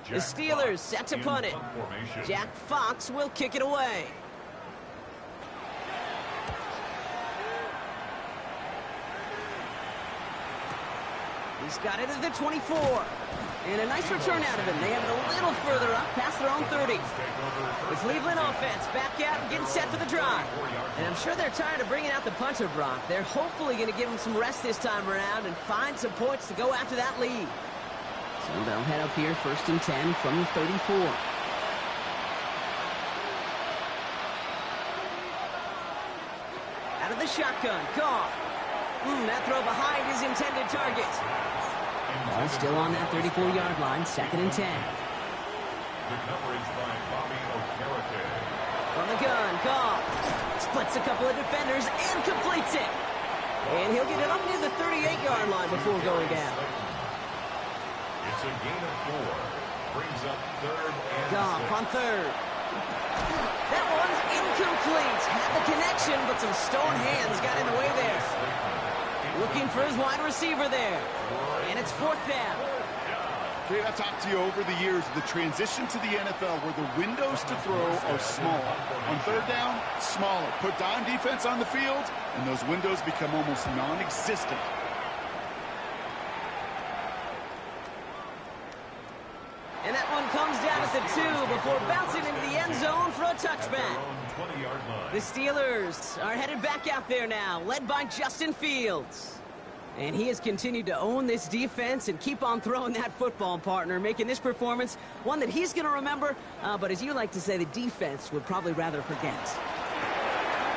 Speaker 1: The Steelers set to punt it. Jack Fox will kick it away. He's got it at the 24. And a nice return out of him. They have it a little further up past their own 30. The Cleveland offense back out and getting set for the drive. And I'm sure they're tired of bringing out the punter, Brock. They're hopefully going to give him some rest this time around and find some points to go after that lead. So they'll head up here 1st and 10 from the 34. Out of the shotgun. Goff. That throw behind his intended target. Ball still on that 34-yard line. 2nd and 10.
Speaker 2: The coverage by Bobby Okereke.
Speaker 1: From the gun. Goff splits a couple of defenders and completes it. And he'll get it up near the 38-yard line before going down.
Speaker 2: It's a gain of 4. Brings up 3rd and
Speaker 1: Goff
Speaker 2: 6.
Speaker 1: on 3rd. That one's incomplete. Had the connection, but some stone hands got in the way there. Looking for his wide receiver there. And it's 4th down.
Speaker 3: Kate, I've talked to you over the years of the transition to the NFL where the windows to throw are smaller. On 3rd down, smaller. Put dime defense on the field, and those windows become almost non-existent.
Speaker 1: And that one comes down at the 2 before bouncing into the end zone for a touchback. The Steelers are headed back out there now, led by Justin Fields. And he has continued to own this defense and keep on throwing that football, partner, making this performance one that he's going to remember, but as you like to say, the defense would probably rather forget.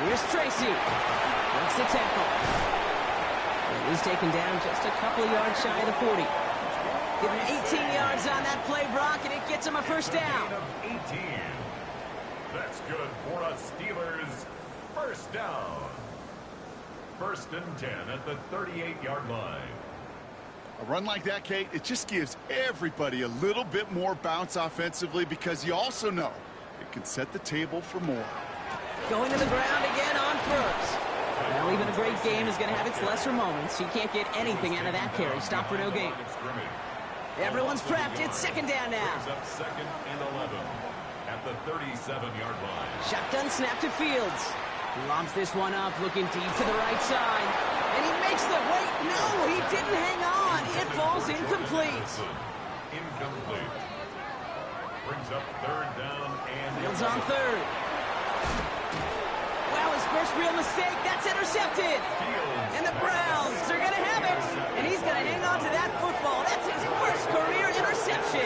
Speaker 1: Here's Tracy. Breaks the tackle. And he's taken down just a couple of yards shy of the 40. Give him 18 yards on that play, Brock, and it gets him a 1st down.
Speaker 2: 18. That's good for a Steelers 1st down. 1st and 10 at the 38-yard line.
Speaker 3: A run like that, Kate, it just gives everybody a little bit more bounce offensively because you also know it can set the table for more.
Speaker 1: Going to the ground again on 1st. Well, even a great game is going to have its lesser moments. He can't get anything out of that carry. Stop for no gain. Everyone's prepped. It's 2nd down now.
Speaker 2: Brings up 2nd and 11 at the 37-yard line.
Speaker 1: Shotgun snap to Fields. Lobs this one up, looking deep to the right side. And he makes the wait. No, he didn't hang on. It falls incomplete.
Speaker 2: Incomplete. Brings up 3rd down and
Speaker 1: Fields on 3rd. Wow, his first real mistake. That's intercepted. And the Browns are going to have it. And he's going to hang on to that football. That's his first career interception.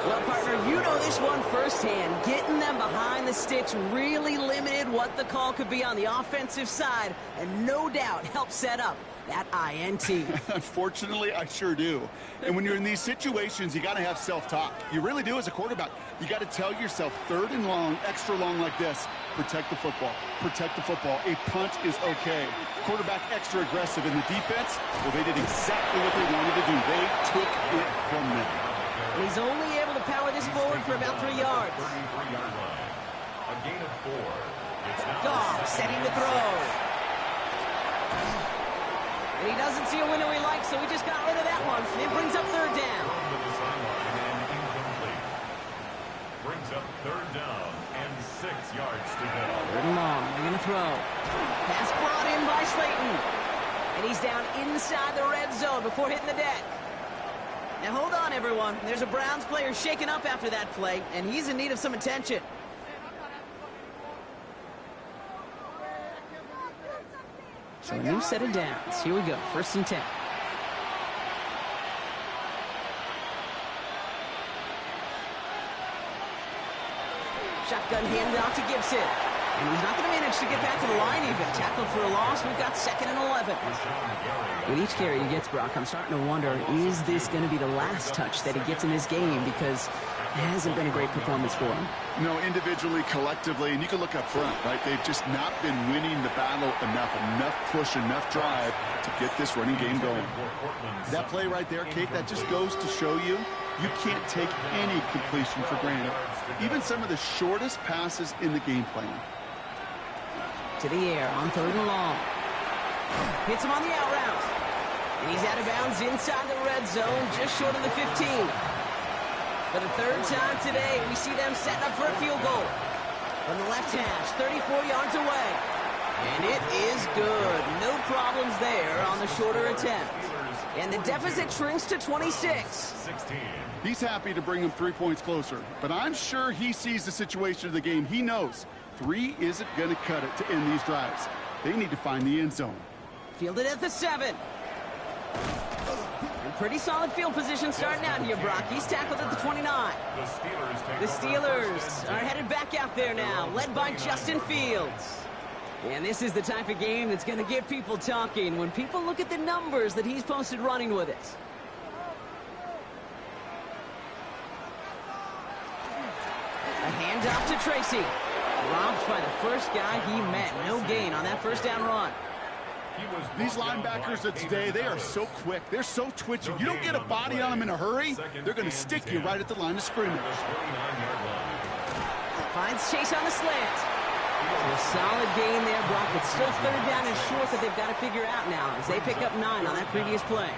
Speaker 1: Well, partner, you know this one firsthand. Getting them behind the sticks really limited what the call could be on the offensive side, and no doubt helped set up that INT.
Speaker 3: Unfortunately, I sure do. And when you're in these situations, you got to have self-talk. You really do as a quarterback. You got to tell yourself, 3rd and long, extra long like this, protect the football. Protect the football. A punt is okay. Quarterback extra aggressive in the defense. Well, they did exactly what they wanted to do. They took it from them.
Speaker 1: And he's only able to power this forward for about 3 yards.
Speaker 2: 33-yard line. A gain of 4.
Speaker 1: Goff setting to throw. And he doesn't see a window he likes, so he just got rid of that one. It brings up 3rd down.
Speaker 2: Brings up 3rd down and 6 yards to go.
Speaker 1: 3rd and long. They're going to throw. Pass brought in by Slayton. And he's down inside the red zone before hitting the deck. Now hold on, everyone. There's a Browns player shaken up after that play, and he's in need of some attention. So a new set of downs. Here we go. 1st and 10. Shotgun handoff to Gibson. And he's not going to manage to get back to the line even. Tackled for a loss. We've got 2nd and 11. With each carry he gets, Brock, I'm starting to wonder, is this going to be the last touch that he gets in this game? Because it hasn't been a great performance for him.
Speaker 3: No, individually, collectively, and you can look up front, right? They've just not been winning the battle enough push, enough drive to get this running game going. That play right there, Kate, that just goes to show you, you can't take any completion for granted. Even some of the shortest passes in the game plan.
Speaker 1: To the air on 3rd and long. Hits him on the out route. And he's out of bounds inside the red zone, just short of the 15. For the 3rd time today, we see them setting up for a field goal. From the left hash, 34 yards away. And it is good. No problems there on the shorter attempt. And the deficit shrinks to 26.
Speaker 3: He's happy to bring him 3 points closer, but I'm sure he sees the situation of the game. He knows 3 isn't going to cut it to end these drives. They need to find the end zone.
Speaker 1: Fielded at the 7. And pretty solid field position starting out here, Brock. He's tackled at the 29. The Steelers are headed back out there now, led by Justin Fields. And this is the type of game that's going to get people talking when people look at the numbers that he's posted running with it. A handoff to Tracy. Dropped by the first guy he met. No gain on that 1st down run.
Speaker 3: These linebackers of today, they are so quick. They're so twitchy. You don't get a body on them in a hurry, they're going to stick you right at the line of scrimmage.
Speaker 1: Finds Chase on the slant. A solid gain there, Brock, but still 3rd down and short that they've got to figure out now as they pick up 9 on that previous play.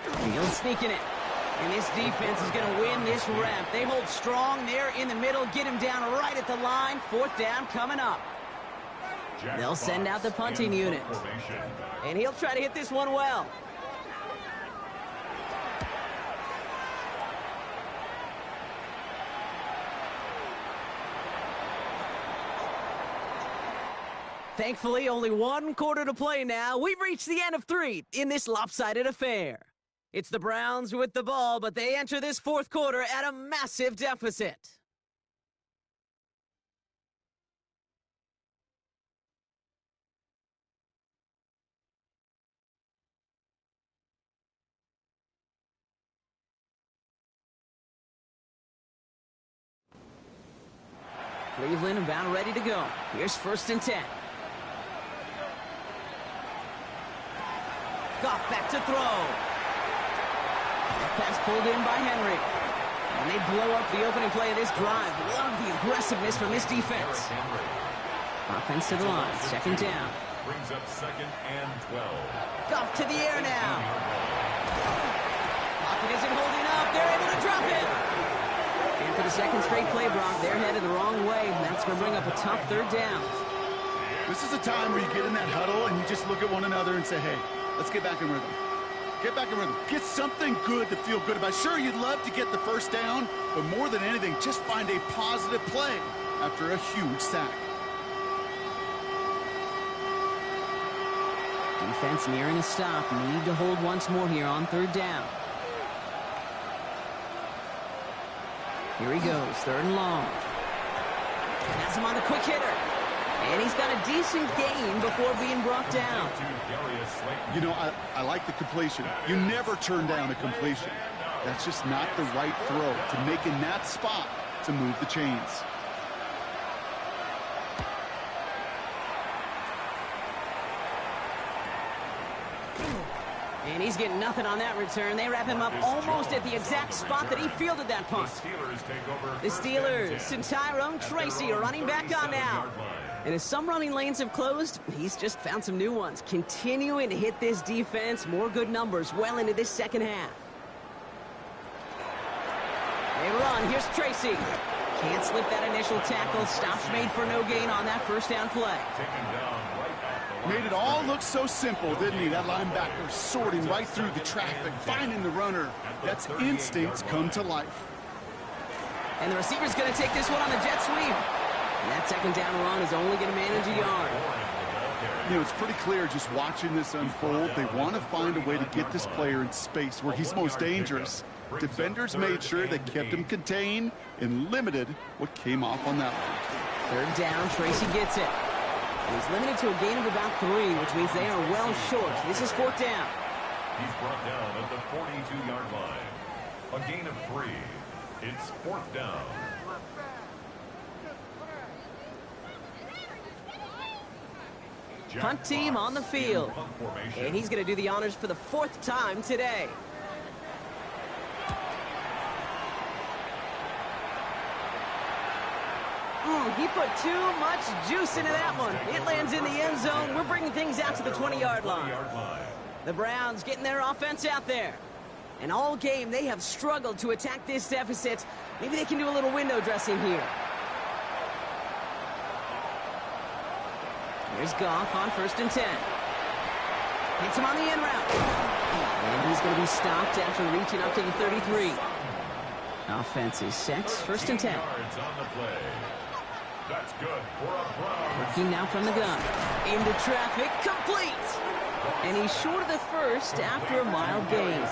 Speaker 1: Fields sneaking it. And this defense is going to win this rep. They hold strong there in the middle, get him down right at the line. 4th down coming up. They'll send out the punting unit. And he'll try to hit this one well. Thankfully, only 1 quarter to play now. We've reached the end of 3 in this lopsided affair. It's the Browns with the ball, but they enter this 4th quarter at a massive deficit. Cleveland about ready to go. Here's 1st and 10. Goff back to throw. Pass pulled in by Henry. And they blow up the opening play of this drive. Love the aggressiveness from this defense. Offense to the line. 2nd down.
Speaker 2: Brings up 2nd and 12.
Speaker 1: Goff to the air now. Pocket isn't holding up. They're able to drop it. And for the 2nd straight play, Brock, they're headed the wrong way. And that's going to bring up a tough 3rd down.
Speaker 3: This is a time where you get in that huddle and you just look at one another and say, hey, let's get back in rhythm. Get back in rhythm. Get something good to feel good about. Sure, you'd love to get the 1st down, but more than anything, just find a positive play after a huge sack.
Speaker 1: Defense nearing a stop. Need to hold once more here on 3rd down. Here he goes, 3rd and long. Has him on the quick hitter. And he's got a decent gain before being brought down.
Speaker 3: You know, I like the completion. You never turn down a completion. That's just not the right throw to make in that spot to move the chains.
Speaker 1: And he's getting nothing on that return. They wrap him up almost at the exact spot that he fielded that punt. The Steelers and Tyrone Tracy are running back on now. And as some running lanes have closed, he's just found some new ones. Continuing to hit this defense, more good numbers well into this second half. They run, here's Tracy. Can't slip that initial tackle. Stops made for no gain on that first down play.
Speaker 3: Made it all look so simple, didn't he? That linebacker sorting right through the traffic, finding the runner. That's instincts come to life.
Speaker 1: And the receiver's going to take this one on the jet sweep. And that second down run is only going to manage a yard.
Speaker 3: You know, it's pretty clear just watching this unfold. They want to find a way to get this player in space where he's most dangerous. Defenders made sure they kept him contained and limited what came off on that one.
Speaker 1: 3rd down, Tracy gets it. And he's limited to a gain of about 3, which means they are well short. This is 4th down.
Speaker 2: He's brought down at the 42-yard line. A gain of 3. It's 4th down.
Speaker 1: Punt team on the field. And he's going to do the honors for the 4th time today. He put too much juice into that one. It lands in the end zone. We're bringing things out to the 20-yard line. The Browns getting their offense out there. And all game, they have struggled to attack this deficit. Maybe they can do a little window dressing here. Here's Goff on 1st and 10. Hits him on the in route. And he's going to be stopped after reaching up to the 33. Offense is set. 1st and 10.
Speaker 2: That's good for a Brown.
Speaker 1: Working now from the gun. Into traffic. Complete. And he's short of the first after a mild gain.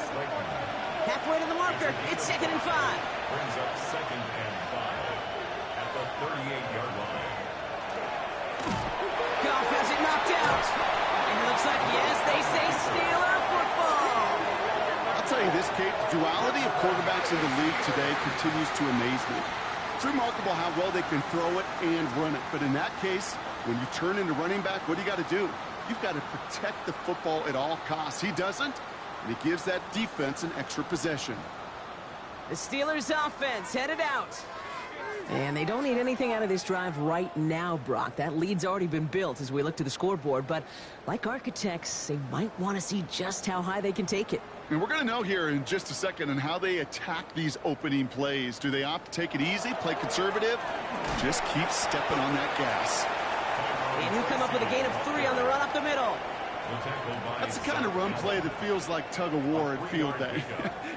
Speaker 1: Halfway to the marker. It's 2nd and 5.
Speaker 2: Brings up 2nd and 5 at the 38-yard line.
Speaker 1: Goff has it knocked out. And it looks like, yes, they say Steeler football.
Speaker 3: I'll tell you this, Kate, the duality of quarterbacks in the league today continues to amaze me. It's remarkable how well they can throw it and run it. But in that case, when you turn into running back, what do you got to do? You've got to protect the football at all costs. He doesn't, and he gives that defense an extra possession.
Speaker 1: The Steelers offense headed out. And they don't need anything out of this drive right now, Brock. That lead's already been built as we look to the scoreboard. But like architects, they might want to see just how high they can take it.
Speaker 3: And we're going to know here in just a second on how they attack these opening plays. Do they opt to take it easy, play conservative? Just keep stepping on that gas.
Speaker 1: And he'll come up with a gain of 3 on the run up the middle.
Speaker 3: That's the kind of run play that feels like tug-of-war at field day.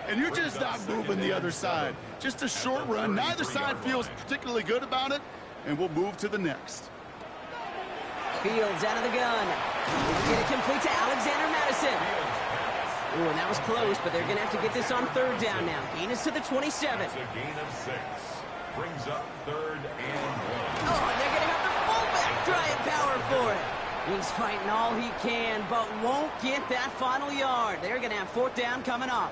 Speaker 3: And you're just not moving the other side. Just a short run. Neither side feels particularly good about it, and we'll move to the next.
Speaker 1: Fields out of the gun. Get it complete to Alexander Madison. Ooh, and that was close, but they're going to have to get this on 3rd down now. Gain is to the 27.
Speaker 2: It's a gain of 6. Brings up 3rd and 1.
Speaker 1: Oh, and they're going to have the fullback try and power for it. He's fighting all he can, but won't get that final yard. They're going to have 4th down coming up.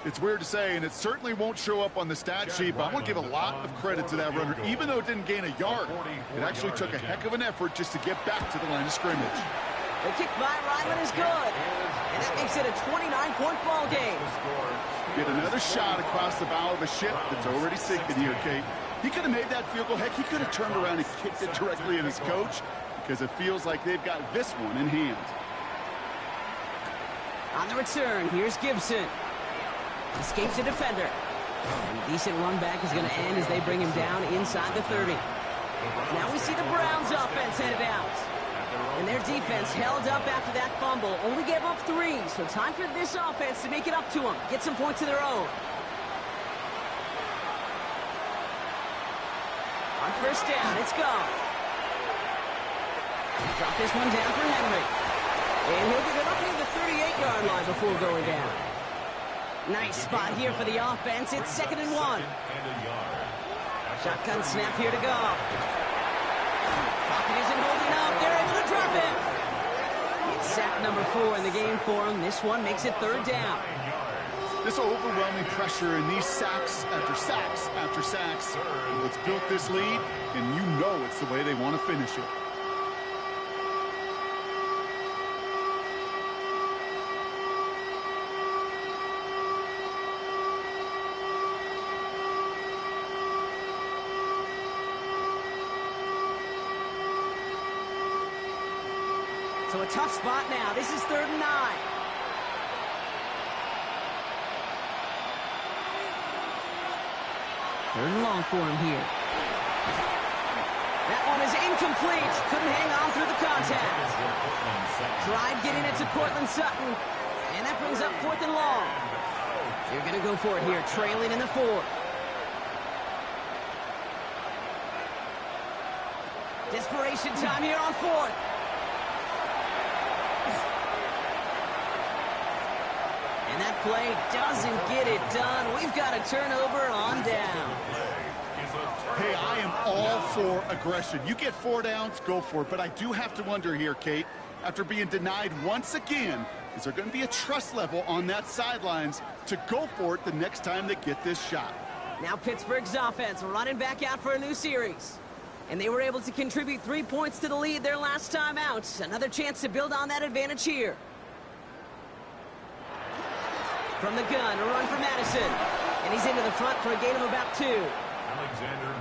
Speaker 3: It's weird to say, and it certainly won't show up on the stat sheet, but I want to give a lot of credit to that runner. Even though it didn't gain a yard, it actually took a heck of an effort just to get back to the line of scrimmage.
Speaker 1: The kick by Ryman is good, and that makes it a 29-point ball game.
Speaker 3: Get another shot across the bow of a ship that's already sinking here, Kate. He could have made that field goal. Heck, he could have turned around and kicked it directly at his coach, because it feels like they've got this one in hand.
Speaker 1: On the return, here's Gibson. Escapes a defender. And decent run back is going to end as they bring him down inside the 30. Now we see the Browns offense headed out. And their defense held up after that fumble. Only gave up 3, so time for this offense to make it up to them. Get some points of their own. On 1st down, it's gone. Drop this one down for Henry. And he'll get it up near the 38-yard line before going down. Nice spot here for the offense. It's 2nd and 1. Shotgun snap here to go. Pocket isn't holding up. They're able to drop it. It's sack number 4 in the game for him. This one makes it 3rd down.
Speaker 3: This overwhelming pressure and these sacks after sacks after sacks. It's built this lead, and you know it's the way they want to finish it.
Speaker 1: So a tough spot now. This is 3rd and 9. Third and long for him here. That one is incomplete. Couldn't hang on through the contact. Tried getting it to Cortland Sutton. And that brings up 4th and long. You're going to go for it here, trailing in the 4th. Desperation time here on 4th. And that play doesn't get it done. We've got a turnover on down.
Speaker 3: Hey, I am all for aggression. You get 4 downs, go for it. But I do have to wonder here, Kate, after being denied once again, is there going to be a trust level on that sidelines to go for it the next time they get this shot?
Speaker 1: Now Pittsburgh's offense running back out for a new series. And they were able to contribute 3 points to the lead their last time out. Another chance to build on that advantage here. From the gun, a run for Madison. And he's into the front for a gain of about 2.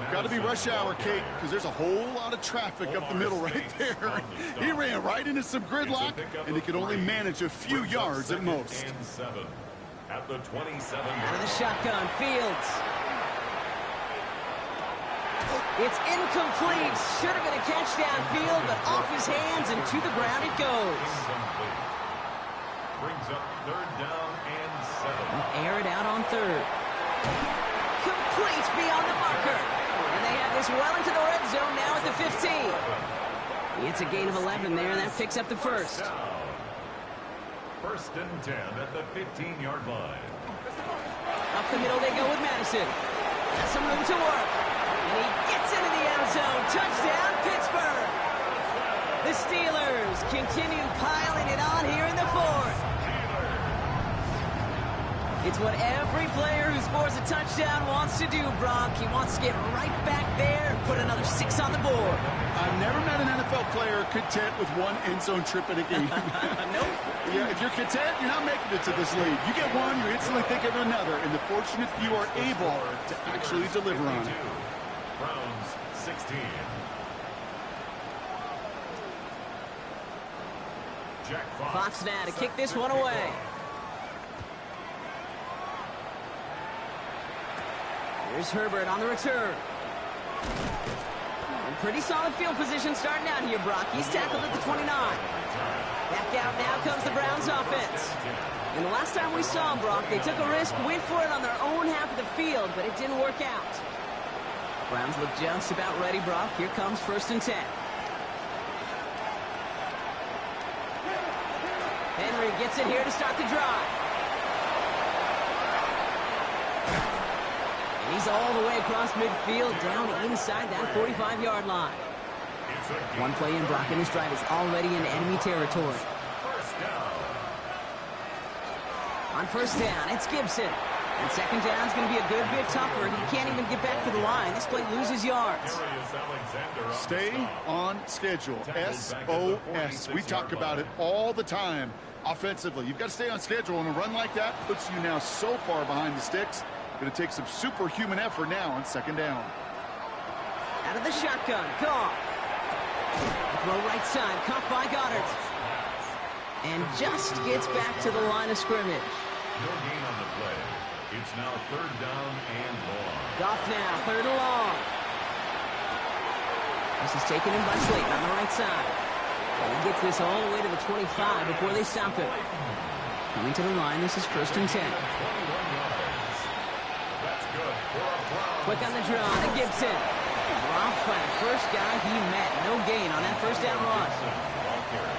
Speaker 3: Got to be rush hour, Kate, because there's a whole lot of traffic up the middle right there. He ran right into some gridlock, and he could only manage a few yards at most.
Speaker 2: At the 27.
Speaker 1: Out of the shotgun, Fields. It's incomplete. Should have been a catch downfield, but off his hands and to the ground it goes.
Speaker 2: Brings up 3rd down and 7.
Speaker 1: Air it out on 3rd. Complete beyond the marker. And they have this well into the red zone now at the 15. It's a gain of 11 there, and that picks up the 1st.
Speaker 2: 1st and 10 at the 15-yard line.
Speaker 1: Up the middle they go with Madison. Has some room to work. And he gets into the end zone. Touchdown, Pittsburgh. The Steelers continue piling it on here in the 4th. It's what every player who scores a touchdown wants to do, Brock. He wants to get right back there and put another 6 on the board.
Speaker 3: I've never met an NFL player content with 1 end zone trip in a game.
Speaker 1: Nope.
Speaker 3: Yeah, if you're content, you're not making it to this league. You get one, you instantly think of another, and the fortunate few are able to actually deliver on it.
Speaker 2: Browns 16. Jack
Speaker 1: Fox now to kick this one away. Here's Herbert on the return. And pretty solid field position starting out here, Brock. He's tackled at the 29. Back out now comes the Browns offense. And the last time we saw them, Brock, they took a risk, went for it on their own half of the field, but it didn't work out. Browns look just about ready, Brock. Here comes 1st and 10. Henry gets it here to start the drive. And he's all the way across midfield, down inside that 45-yard line. One play in, Brock, in this drive is already in enemy territory. On 1st down, it's Gibson. And 2nd down is going to be a good bit tougher. He can't even get back to the line. This play loses yards.
Speaker 3: Stay on schedule. SOS. We talk about it all the time offensively. You've got to stay on schedule, and a run like that puts you now so far behind the sticks. Going to take some superhuman effort now on 2nd down.
Speaker 1: Out of the shotgun, Goff. Throw right side, caught by Goddard. And just gets back to the line of scrimmage.
Speaker 2: No gain on the play. It's now 3rd down and long.
Speaker 1: Goff now, 3rd and long. This is taken in by Slayton on the right side. And he gets this all the way to the 25 before they stop him. Coming to the line, this is 1st and 10. Quick on the draw to Gibson. Dropped by the first guy he met. No gain on that 1st down run.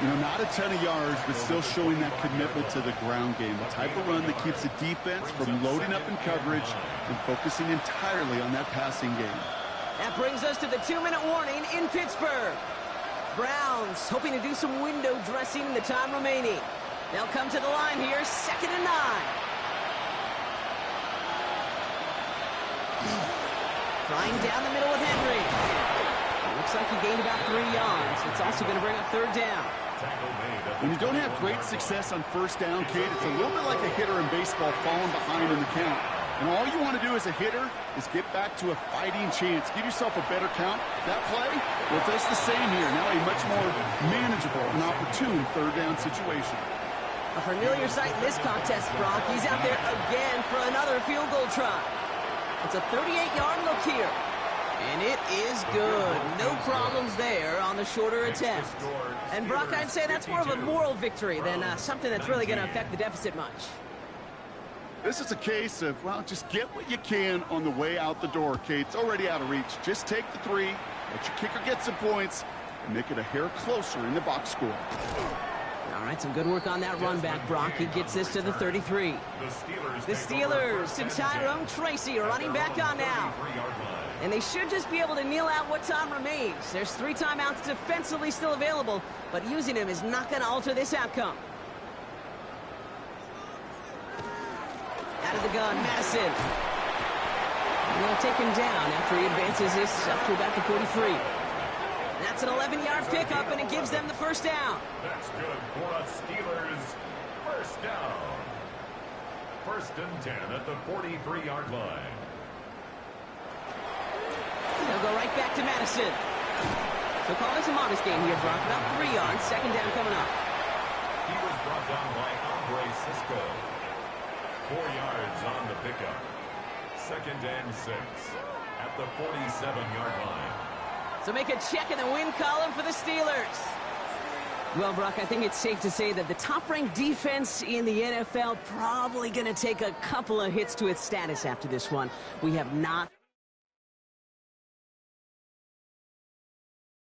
Speaker 3: You know, not a ton of yards, but still showing that commitment to the ground game. The type of run that keeps the defense from loading up in coverage and focusing entirely on that passing game.
Speaker 1: That brings us to the 2-minute warning in Pittsburgh. Browns hoping to do some window dressing in the time remaining. They'll come to the line here, 2nd and 9. Trying down the middle with Henry. Looks like he gained about 3 yards. It's also going to bring up 3rd down.
Speaker 3: When you don't have great success on 1st down, Kate, it's a little bit like a hitter in baseball falling behind in the count. And all you want to do as a hitter is get back to a fighting chance. Give yourself a better count. That play, well, it does the same here. Now a much more manageable and opportune 3rd down situation.
Speaker 1: A familiar sight in this contest, Brock. He's out there again for another field goal try. It's a 38-yard look here. And it is good. No problems there on the shorter attempt. And, Brock, I'd say that's more of a moral victory than something that's really going to affect the deficit much.
Speaker 3: This is a case of, well, just get what you can on the way out the door, Kate. It's already out of reach. Just take the 3, let your kicker get some points, and make it a hair closer in the box score.
Speaker 1: All right, some good work on that run back, Brock. He gets this to the 33. The Steelers to Tyrone Tracy, running back on now. And they should just be able to kneel out what time remains. There's 3 timeouts defensively still available, but using them is not going to alter this outcome. Out of the gun, Madison. And they'll take him down after he advances this up to about the 43. That's an 11-yard pickup, and it gives them the 1st down.
Speaker 2: That's good for a Steelers 1st down. 1st and 10 at the 43-yard line.
Speaker 1: They'll go right back to Madison. So call this a modest game here, Brock. About 3 yards, 2nd down coming up.
Speaker 2: He was brought down by Andre Cisco. 4 yards on the pickup. 2nd and 6 at the 47-yard line.
Speaker 1: So make a check in the win column for the Steelers. Well, Brock, I think it's safe to say that the top-ranked defense in the NFL probably going to take a couple of hits to its status after this one. We have not